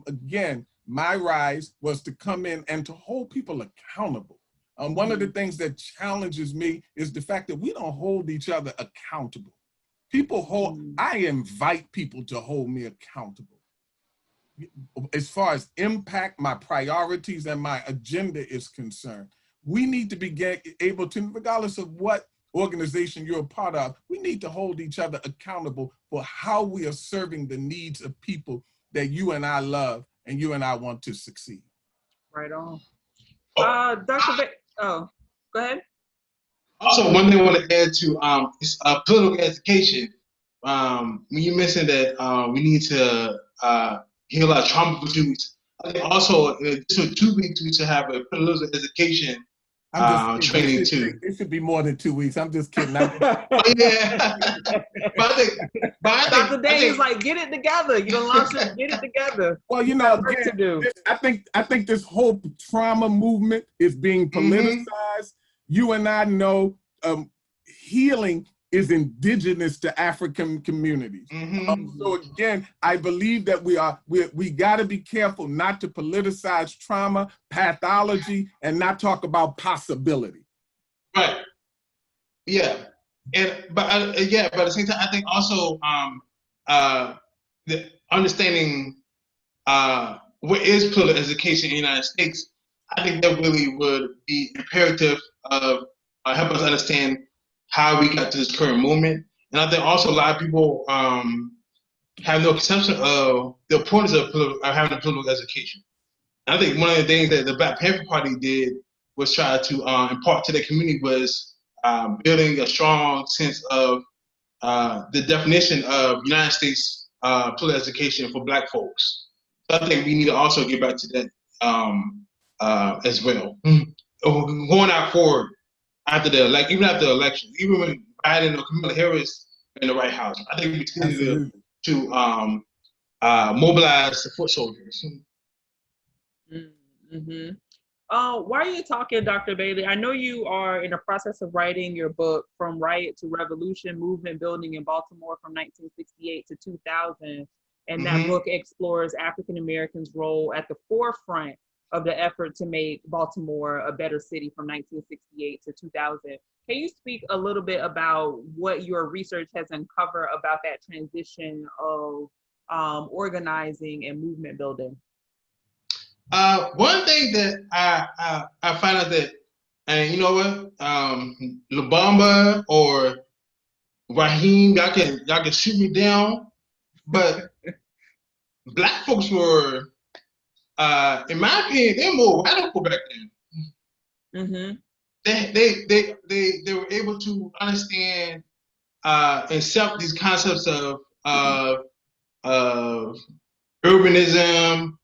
again, my rise was to come in and to hold people accountable. One of the things that challenges me is the fact that we don't hold each other accountable. I invite people to hold me accountable. As far as impact, my priorities and my agenda is concerned, we need to be able to, regardless of what organization you're a part of, we need to hold each other accountable for how we are serving the needs of people that you and I love and you and I want to succeed. Right on. Dr. go ahead. Also, one thing I want to add to is political education. When you mentioned that we need to heal a lot of trauma produced, I think also in addition to 2 weeks, we should have a political education training too. It should be more than 2 weeks. I'm just kidding. Yeah. but I think Dr. Daniel's like, get it together. You don't launch it, get it together. Well, you know, again, I think this whole trauma movement is being politicized. You and I know healing is indigenous to African communities. So again, I believe that we got to be careful not to politicize trauma, pathology, and not talk about possibility. Right. Yeah. But at the same time, I think also the understanding what is political education in the United States, I think that really would be imperative of help us understand how we got to this current moment. And I think also a lot of people have no conception of the importance of having a political education. And I think one of the things that the Black Panther Party did was try to impart to the community was building a strong sense of the definition of United States political education for Black folks. So I think we need to also get back to that as well. Going out forward, even after the election, even when Biden or Kamala Harris in the White House, I think we continue to mobilize the foot soldiers. While you're talking, Dr. Bailey, I know you are in the process of writing your book, From Riot to Revolution, Movement Building in Baltimore from 1968 to 2000. And that book explores African Americans' role at the forefront of the effort to make Baltimore a better city from 1968 to 2000. Can you speak a little bit about what your research has uncovered about that transition of organizing and movement building? One thing that I find out that, and you know what, Lubamba or Raheem, y'all can shoot me down, but Black folks were, in my opinion, they're more radical back then. They were able to understand and accept these concepts of urbanism,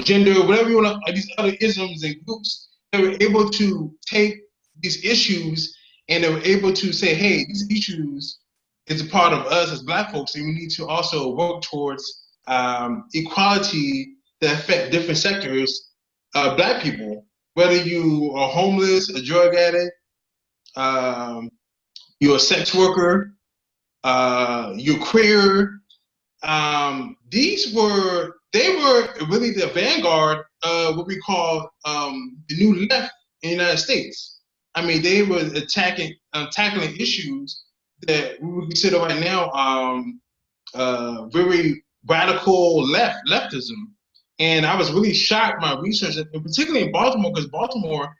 gender, whatever you want to, these other isms and groups. They were able to take these issues and they were able to say, hey, these issues is a part of us as Black folks, and we need to also work towards equality that affect different sectors of Black people, whether you are homeless, a drug addict, you're a sex worker, you're queer. They were really the vanguard what we call the new left in the United States. I mean, they were tackling issues that we would consider right now very radical leftism. And I was really shocked by research, and particularly in Baltimore, because Baltimore,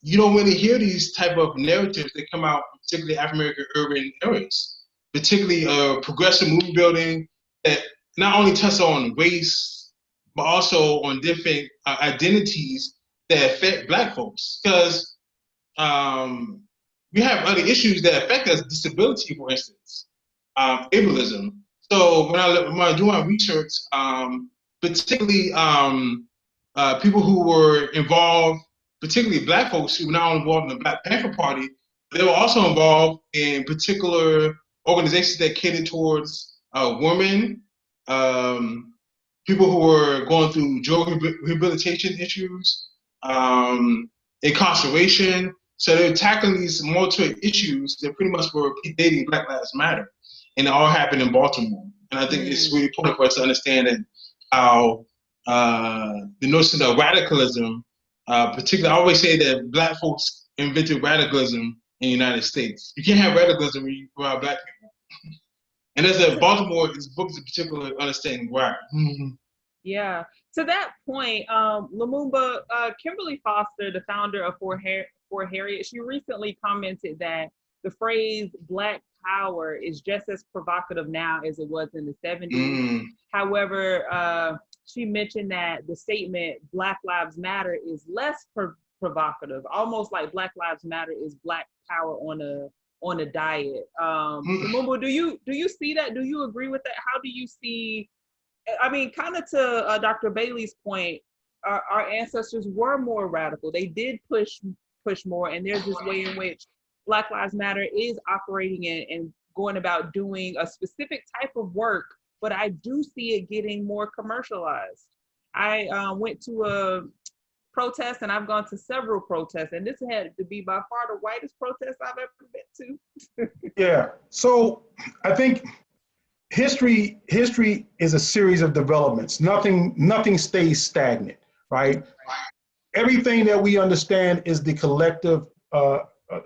you don't really hear these type of narratives that come out, particularly African American urban areas, particularly progressive movement building that not only touch on race, but also on different identities that affect Black folks. Because we have other issues that affect us, disability, for instance, ableism. So when I do my research, particularly people who were involved, particularly Black folks who were not only involved in the Black Panther Party, they were also involved in particular organizations that catered towards women, people who were going through drug rehabilitation issues, incarceration. So they're tackling these multiple issues that pretty much were predating Black Lives Matter. And it all happened in Baltimore. And I think it's really important for us to understand that how the notion of radicalism, particularly, I always say that Black folks invented radicalism in the United States. You can't have radicalism without Black people. And as a Baltimore, this book is a particular understanding why. Yeah. To that point, Lumumba, Kimberly Foster, the founder of For Harriet, she recently commented that the phrase Black power is just as provocative now as it was in the 70s. However, she mentioned that the statement Black Lives Matter is less provocative, almost like Black Lives Matter is Black power on a diet. Lumumba, do you see that? Do you agree with that? How do you see, I mean, kind of to Dr. Bailey's point, our ancestors were more radical. They did push more, and there's this way in which Black Lives Matter is operating and going about doing a specific type of work, but I do see it getting more commercialized. I went to a protest, and I've gone to several protests, and this had to be by far the whitest protest I've ever been to. Yeah, so I think history is a series of developments. Nothing stays stagnant, right? Everything that we understand is the collective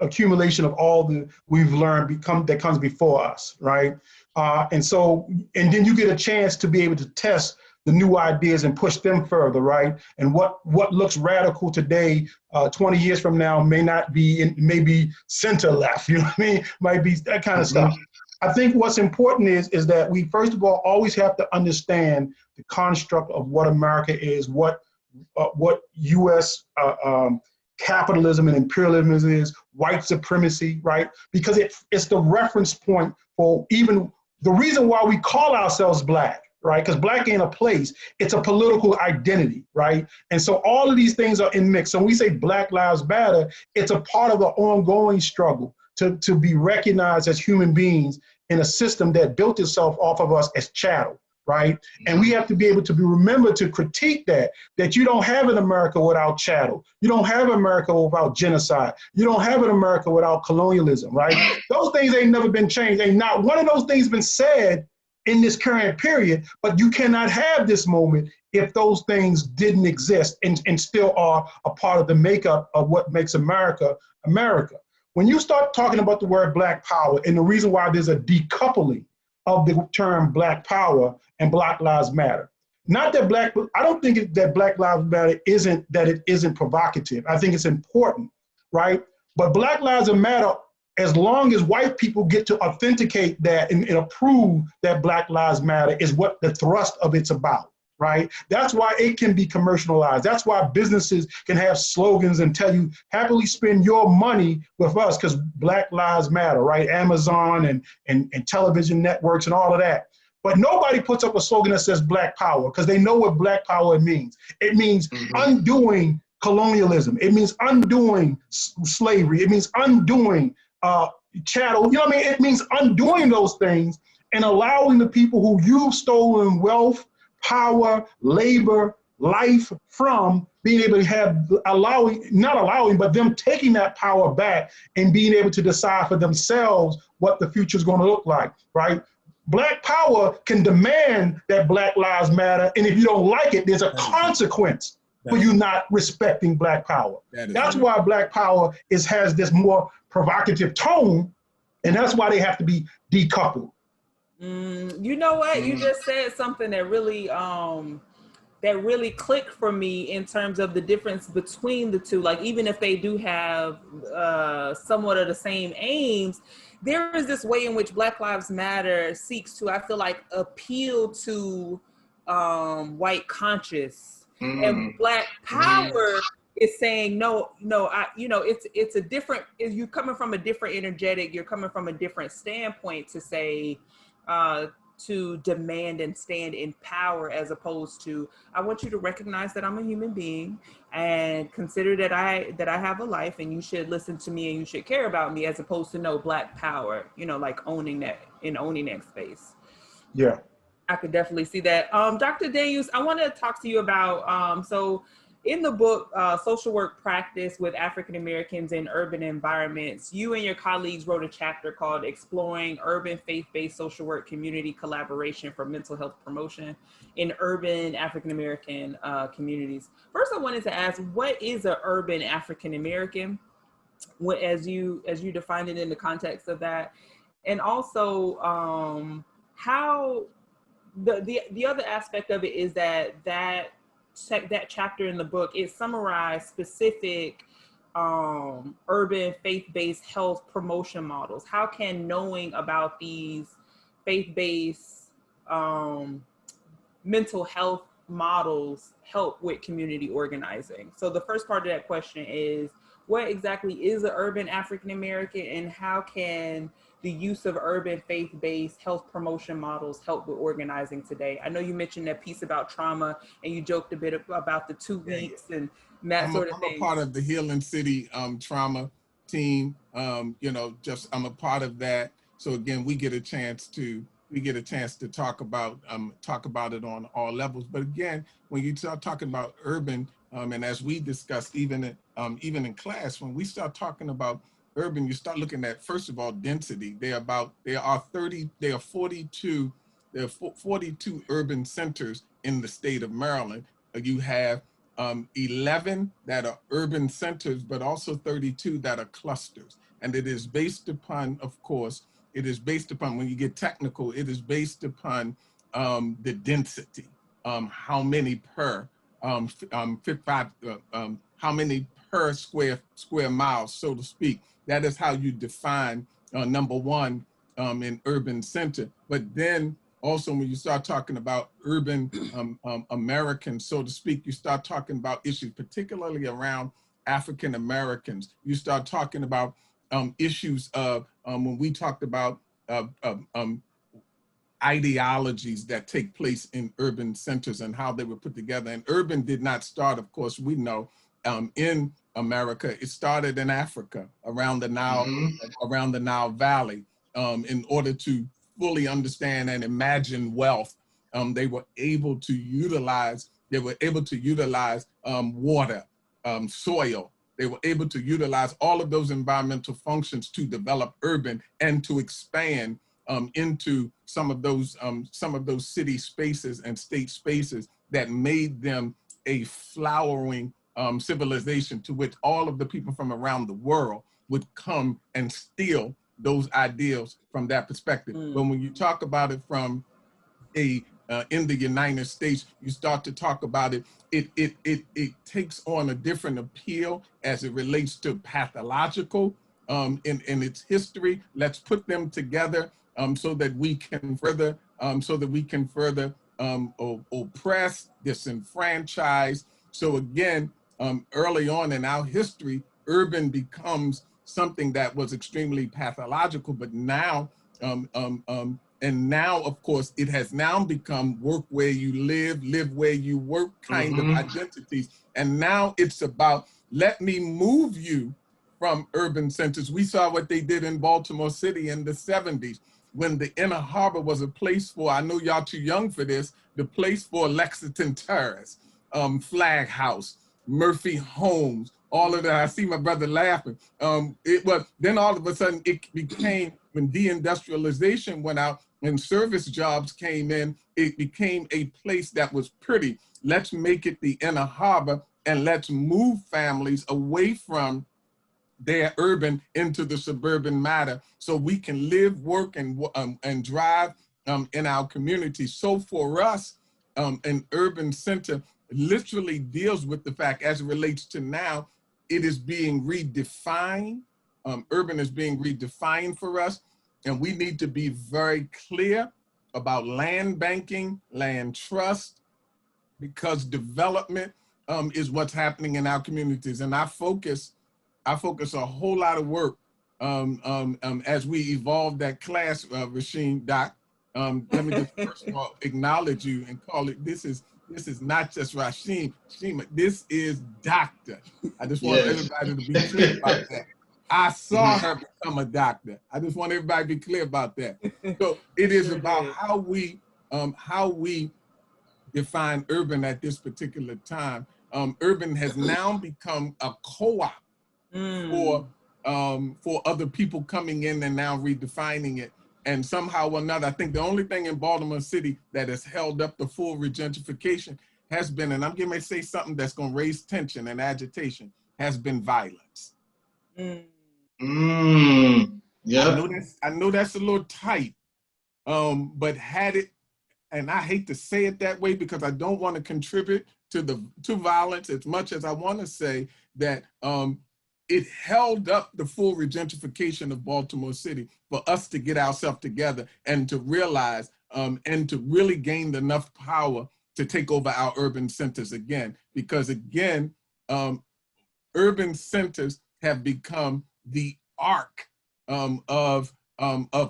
accumulation of all that we've learned that comes before us, right? And then you get a chance to be able to test the new ideas and push them further, right? And what looks radical today, 20 years from now, maybe center left, you know what I mean? Might be that kind of stuff. I think what's important is that we, first of all, always have to understand the construct of what America is, what U.S. Capitalism and imperialism is, white supremacy, right? Because it's the reference point for even the reason why we call ourselves Black, right? Because Black ain't a place, it's a political identity, right? And so all of these things are in mix. So when we say Black Lives Matter, it's a part of the ongoing struggle to be recognized as human beings in a system that built itself off of us as chattel, right? And we have to be able to remember to critique that you don't have an America without chattel. You don't have America without genocide. You don't have an America without colonialism, right? Those things ain't never been changed. Ain't not one of those things been said in this current period, but you cannot have this moment if those things didn't exist and still are a part of the makeup of what makes America, America. When you start talking about the word Black power, and the reason why there's a decoupling of the term Black power and Black Lives Matter. Not that I don't think that Black Lives Matter isn't provocative. I think it's important, right? But Black Lives Matter, as long as white people get to authenticate that and approve that Black Lives Matter is what the thrust of it's about, right? That's why it can be commercialized. That's why businesses can have slogans and tell you, happily spend your money with us because Black Lives Matter, right? Amazon and television networks and all of that. But nobody puts up a slogan that says Black power because they know what Black power means. It means undoing colonialism. It means undoing slavery. It means undoing chattel. You know what I mean? It means undoing those things and allowing the people who you've stolen wealth, power, labor, life from being able to have, but them taking that power back and being able to decide for themselves what the future is going to look like, right? Black power can demand that Black Lives Matter, and if you don't like it, there's a consequence for you not respecting Black power. That's why Black power has this more provocative tone, and that's why they have to be decoupled. You know what? You just said something that really clicked for me in terms of the difference between the two. Like, even if they do have somewhat of the same aims, there is this way in which Black Lives Matter seeks to, I feel like, appeal to white conscious, and Black power is saying no. It's a different. You're coming from a different energetic. You're coming from a different standpoint to say. To demand and stand in power, as opposed to, I want you to recognize that I'm a human being and consider that I have a life, and you should listen to me and you should care about me, as opposed to no Black power, like owning that space. Yeah. I could definitely see that. Dr. Daniels, I want to talk to you about, so in the book, Social Work Practice with African Americans in Urban Environments, you and your colleagues wrote a chapter called Exploring Urban Faith-Based Social Work Community Collaboration for Mental Health Promotion in Urban African American Communities. First, I wanted to ask, what is an urban African American? As you define it in the context of that, and also how the other aspect of it is that chapter in the book, it summarized specific urban faith-based health promotion models. How can knowing about these faith-based mental health models help with community organizing? So the first part of that question is, what exactly is an urban African American, and how can the use of urban faith-based health promotion models help with organizing today? I know you mentioned that piece about trauma, and you joked a bit about the 2 weeks and that sort of thing. I'm a part of the Healing City trauma team. I'm a part of that. So again, we get a chance to talk about it on all levels. But again, when you start talking about urban, and as we discussed even in class, when we start talking about urban, you start looking at, first of all, density. There are 42 urban centers in the state of Maryland. You have 11 that are urban centers, but also 32 that are clusters. And it is based upon, of course, when you get technical, it is based upon the density, how many per square miles, so to speak. That is how you define number one in urban center. But then also when you start talking about urban Americans, so to speak, you start talking about issues particularly around African Americans. You start talking about issues of when we talked about ideologies that take place in urban centers and how they were put together. And urban did not start, of course, we know, in America. It started in Africa, around the Nile Valley. In order to fully understand and imagine wealth, they were able to utilize water, soil. They were able to utilize all of those environmental functions to develop urban and to expand into some of those city spaces and state spaces that made them a flowering civilization, to which all of the people from around the world would come and steal those ideals from that perspective. But when you talk about it from in the United States, you start to talk about it, it takes on a different appeal as it relates to pathological in its history. Let's put them together so that we can further oppress, disenfranchise. So again, early on in our history, urban becomes something that was extremely pathological, but now, and now, of course, it has now become work where you live where you work kind of identities. And now it's about, let me move you from urban centers. We saw what they did in Baltimore City in the 70s, when the Inner Harbor was a place for, I know y'all too young for this, the place for Lexington Terrace, Flag House, Murphy Homes, all of that. I see my brother laughing. Then all of a sudden it became, when deindustrialization went out, and service jobs came in, it became a place that was pretty. Let's make it the inner harbor, and let's move families away from their urban into the suburban matter, so we can live, work, and drive in our community. So for us, an urban center literally deals with the fact, as it relates to now, it is being redefined. Urban is being redefined for us, and we need to be very clear about land banking, land trust, because development is what's happening in our communities. And I focus a whole lot of work as we evolve that class, Rasheem, Doc. Let me just first of all acknowledge you and call it, this is not just Rasheem, this is Doctor. I just want everybody to be clear about that. I saw her become a doctor. I just want everybody to be clear about that. So it is about how we define urban at this particular time. Urban has now become a co-op for other people coming in and now redefining it. And somehow or another, I think the only thing in Baltimore City that has held up the full regentrification has been, and I'm getting ready to say something that's going to raise tension and agitation, has been violence. Yeah. I know that's a little tight, but had it, and I hate to say it that way because I don't want to contribute to violence as much as I want to say that it held up the full regentrification of Baltimore City for us to get ourselves together and to realize and to really gain enough power to take over our urban centers again. Because again, urban centers have become the arc of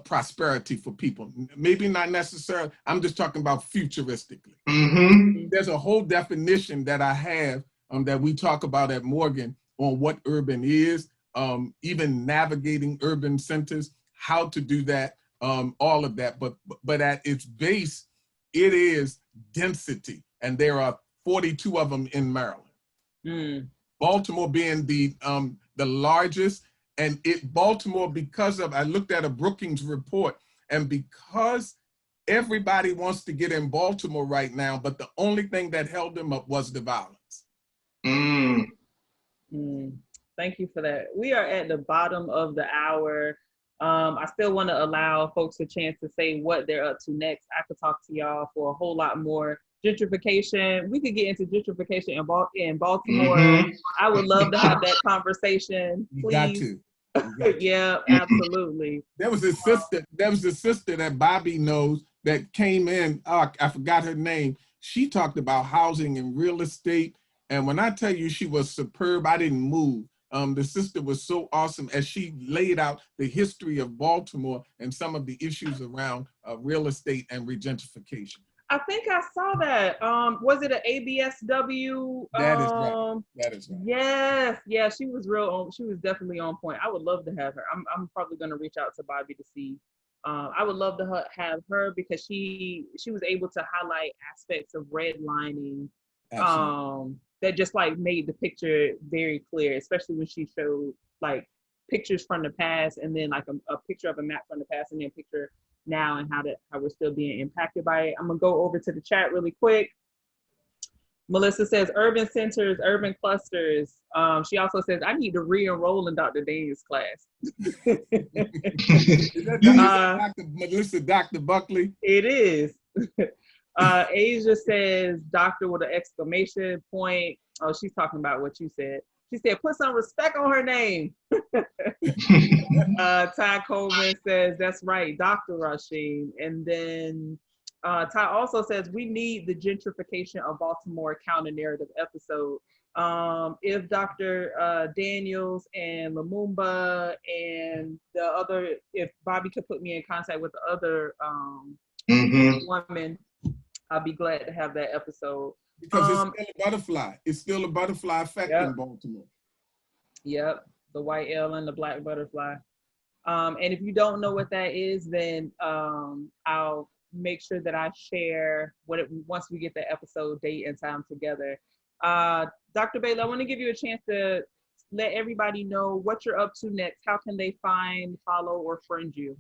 prosperity for people. Maybe not necessarily, I'm just talking about futuristically. There's a whole definition that I have that we talk about at Morgan on what urban is, even navigating urban centers, how to do that, all of that. But at its base, it is density. And there are 42 of them in Maryland. Baltimore being the largest. And Baltimore, because of, I looked at a Brookings report, and because everybody wants to get in Baltimore right now, but the only thing that held them up was the violence. Thank you for that. We are at the bottom of the hour. I still want to allow folks a chance to say what they're up to next. I could talk to y'all for a whole lot more. Gentrification, we could get into gentrification in Baltimore. I would love to have that conversation. Please. You got to. Yeah, absolutely. There was a sister that Bobby knows that came in, I forgot her name. She talked about housing and real estate. And when I tell you she was superb, I didn't move. The sister was so awesome as she laid out the history of Baltimore and some of the issues around real estate and regentrification. I think I saw that. Was it an ABSW? That is right. That is right. Yes. Yeah, she was she was definitely on point. I would love to have her. I'm probably going to reach out to Bobby to see. I would love to have her because she was able to highlight aspects of redlining that just like made the picture very clear, especially when she showed like pictures from the past and then like a picture of a map from the past and then a picture now and how we're still being impacted by it. I'm gonna go over to the chat really quick. Melissa says urban centers, urban clusters. She also says I need to re-enroll in Dr. Dane's class. Is that Melissa, Dr. Buckley? It is. Asia says doctor with an exclamation point. Oh, she's talking about what you said. She said, put some respect on her name. Ty Coleman says, that's right, Dr. Rasheem. And then Ty also says, we need the gentrification of Baltimore counter-narrative episode. If Dr. Daniels and Lumumba and the other, if Bobby could put me in contact with the other woman, I'll be glad to have that episode. Because it's still a butterfly. It's still a butterfly effect in Baltimore. Yep, the white L and the black butterfly. And if you don't know what that is, then I'll make sure that I share once we get the episode date and time together. Dr. Baylor, I want to give you a chance to let everybody know what you're up to next. How can they find, follow, or friend you?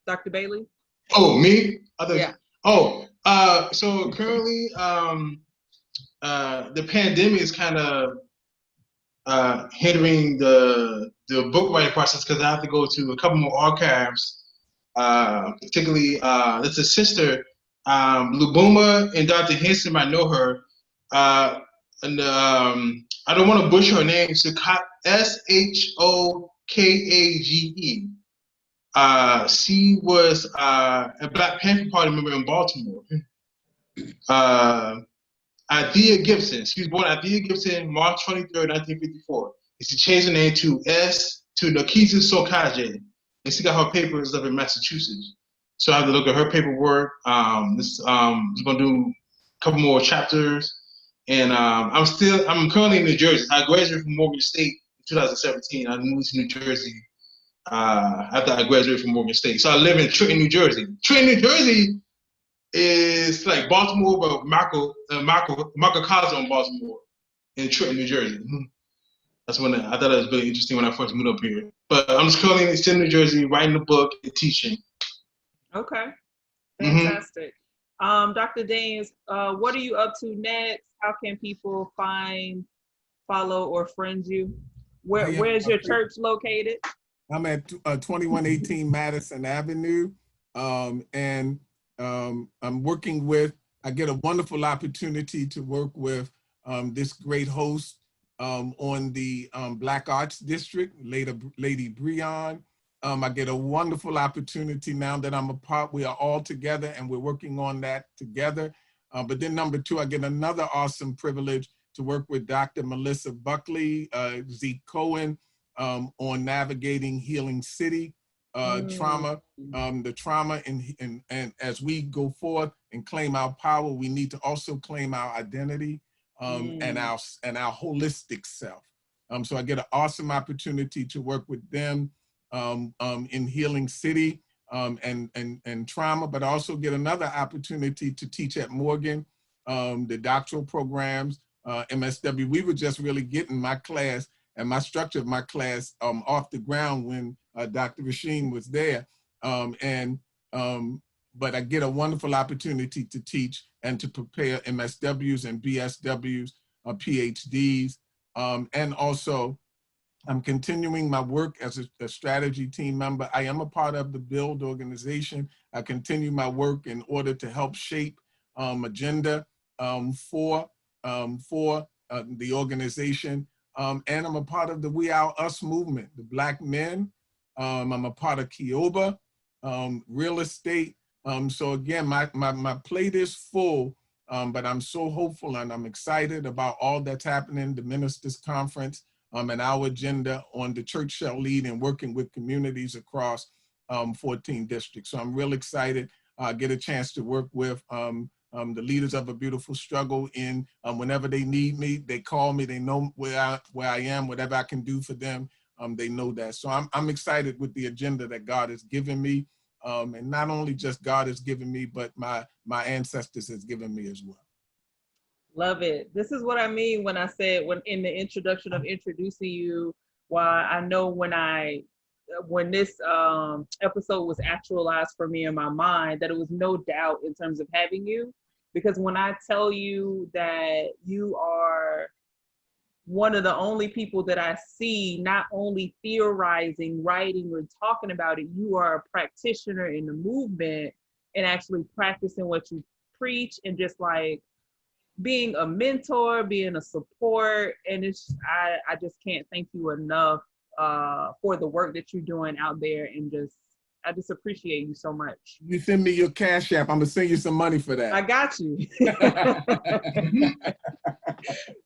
Dr. Bailey? Oh, me? Yeah. So currently, the pandemic is kind of hindering the book writing process because I have to go to a couple more archives. Particularly, that's a sister, Lubuma and Dr. Henson. I know her, and I don't want to butcher her name. Shokage. She was a Black Panther Party member in Baltimore. Althea Gibson. She was born Althea Gibson, March 23rd, 1954. And she changed her name to Nakizu Sokaje. And she got her papers up in Massachusetts. So I have to look at her paperwork. We're gonna do a couple more chapters. And I'm currently in New Jersey. I graduated from Morgan State in 2017. I moved to New Jersey after I graduated from Morgan State. So I live in Trenton, New Jersey. Trenton, New Jersey is like Baltimore, but microcosm in Baltimore in Trenton, New Jersey. That's when I thought it was really interesting when I first moved up here. But I'm just currently still in New Jersey, writing a book and teaching. Okay, fantastic. Dr. Daines, what are you up to next? How can people find, follow, or friend you? Where's your church located? I'm at 2118 Madison Avenue, and I'm working with, I get a wonderful opportunity to work with this great host on the Black Arts District, Lady Breon. I get a wonderful opportunity now that I'm a part, we are all together and we're working on that together. But then number two, I get another awesome privilege to work with Dr. Melissa Buckley, Zeke Cohen, on navigating Healing City trauma, the trauma, and as we go forth and claim our power, we need to also claim our identity and our holistic self. So I get an awesome opportunity to work with them in Healing City and trauma, but I also get another opportunity to teach at Morgan, the doctoral programs, MSW. We were just really getting my class and my structure of my class off the ground when Dr. Rasheem was there. But I get a wonderful opportunity to teach and to prepare MSWs and BSWs, PhDs. And also, I'm continuing my work as a strategy team member. I am a part of the BUILD organization. I continue my work in order to help shape agenda for the organization. And I'm a part of the We Are Us movement, the Black men. I'm a part of Kioba, real estate. So again, my plate is full, but I'm so hopeful and I'm excited about all that's happening, the Ministers' Conference, and our agenda on the Church Shall Lead and working with communities across 14 districts. So I'm real excited. I get a chance to work with the leaders of A Beautiful Struggle in whenever they need me, they call me, they know where I am, whatever I can do for them, they know that. So I'm excited with the agenda that God has given me. And not only just God has given me, but my ancestors has given me as well. Love it. This is what I mean when I said, when in the introduction of introducing you, why I know when this episode was actualized for me in my mind, that it was no doubt in terms of having you, because when I tell you that you are one of the only people that I see not only theorizing, writing, or talking about it, you are a practitioner in the movement and actually practicing what you preach, and just like being a mentor, being a support. And I just can't thank you enough for the work that you're doing out there, and I just appreciate you so much. You send me your Cash App, I'm gonna send you some money for that. I got you.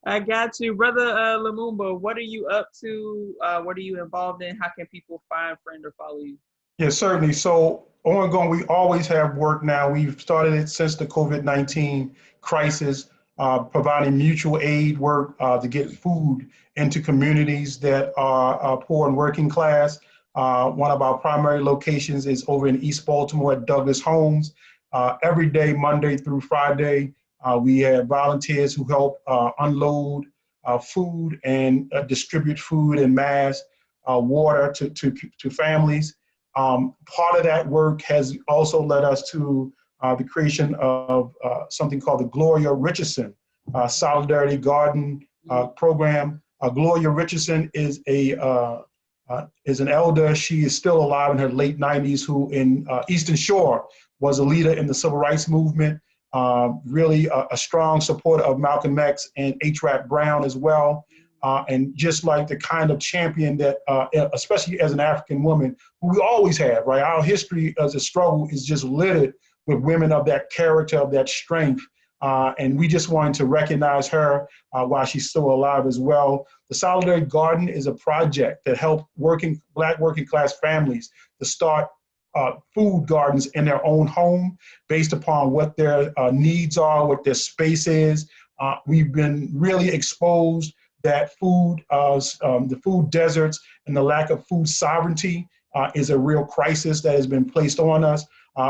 I got you. Brother Lumumba, what are you up to? What are you involved in? How can people find, friend, or follow you? Yes, certainly. So ongoing, we always have work now. We've started it since the COVID-19 crisis, providing mutual aid work to get food into communities that are poor and working class. One of our primary locations is over in East Baltimore at Douglas Homes. Every day, Monday through Friday, we have volunteers who help unload food and distribute food and mass water to families. Part of that work has also led us to the creation of something called the Gloria Richardson Solidarity Garden program. Gloria Richardson is an elder. She is still alive in her late 90s, who in Eastern Shore was a leader in the civil rights movement, really a strong supporter of Malcolm X and H. Brown as well. And just like the kind of champion that, especially as an African woman, who we always have, right? Our history as a struggle is just littered with women of that character, of that strength. And we just wanted to recognize her while she's still alive as well. The Solidarity Garden is a project that helps Black working class families to start food gardens in their own home based upon what their needs are, what their space is. We've been really exposed that the food deserts and the lack of food sovereignty is a real crisis that has been placed on us,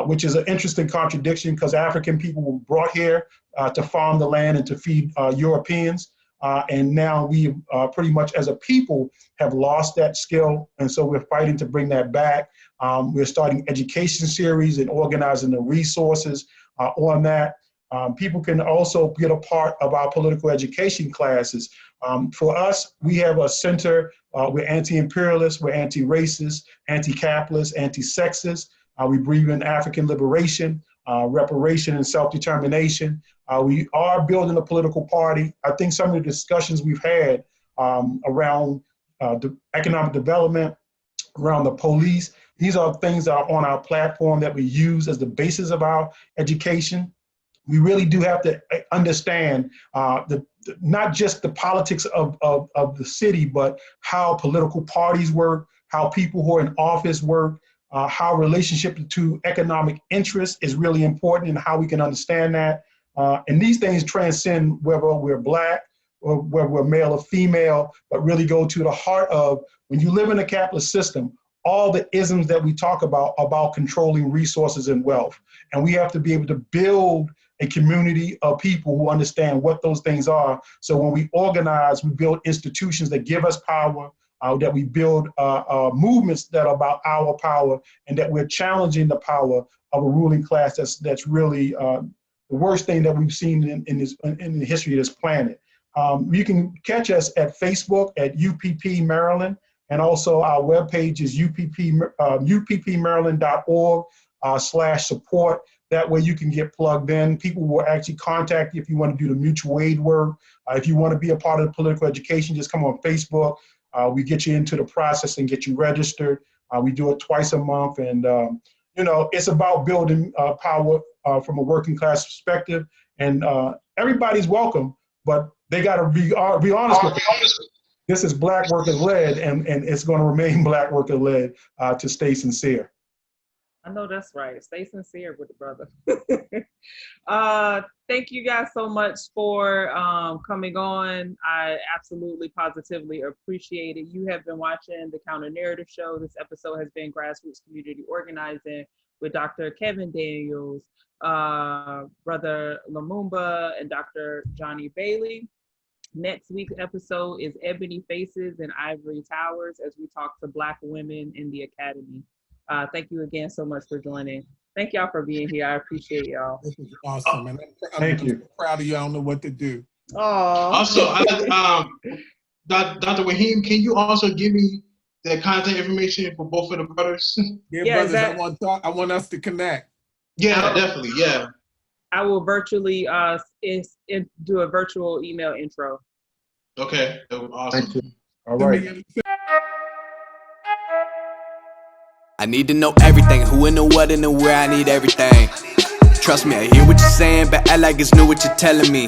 which is an interesting contradiction because African people were brought here to farm the land and to feed Europeans. And now we pretty much as a people have lost that skill. And so we're fighting to bring that back. We're starting education series and organizing the resources on that. People can also get a part of our political education classes. For us, we have a center, we're anti-imperialist, we're anti-racist, anti-capitalist, anti-sexist. We believe in African liberation, reparation, and self-determination. We are building a political party. I think some of the discussions we've had around the economic development, around the police, these are things that are on our platform that we use as the basis of our education. We really do have to understand not just the politics of the city, but how political parties work, how people who are in office work, how relationship to economic interest is really important and how we can understand that. And these things transcend whether we're Black or whether we're male or female, but really go to the heart of when you live in a capitalist system, all the isms that we talk about controlling resources and wealth. And we have to be able to build a community of people who understand what those things are. So when we organize, we build institutions that give us power, that we build movements that are about our power, and that we're challenging the power of a ruling class that's really the worst thing that we've seen in the history of this planet. You can catch us at Facebook at UPP Maryland, and also our webpage is uppmaryland.org/support. That way you can get plugged in. People will actually contact you if you want to do the mutual aid work. If you want to be a part of the political education, just come on Facebook. We get you into the process and get you registered. We do it twice a month. And, it's about building power from a working class perspective. And everybody's welcome, but they got to be honest with you. This is Black worker led, and it's going to remain Black worker led to stay sincere. I know that's right. Stay sincere with the brother. Thank you guys so much for coming on. I absolutely, positively appreciate it. You have been watching the Counter Narrative Show. This episode has been Grassroots Community Organizing with Dr. Kevin Daniels, Brother Lumumba, and Dr. Johnny Bailey. Next week's episode is Ebony Faces and Ivory Towers as we talk to Black women in the academy. Thank you again so much for joining. Thank y'all for being here. I appreciate y'all. This is awesome, and Thank I'm you. proud of you. I don't know what to do. Oh. Also, Dr. Rasheem, can you also give me the contact information for both of the brothers? Yeah, brothers, I want us to connect. Yeah, definitely. Yeah. I will virtually do a virtual email intro. Okay. Awesome. Thank you. All right. I need to know everything, who and the what and the where, I need everything. Trust me, I hear what you're saying, but act like it's new what you're telling me.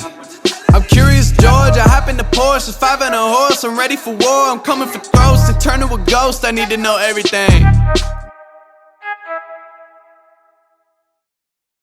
I'm curious, George, I hop in the Porsche, 5 and a horse, I'm ready for war, I'm coming for throats, to turn to a ghost, I need to know everything.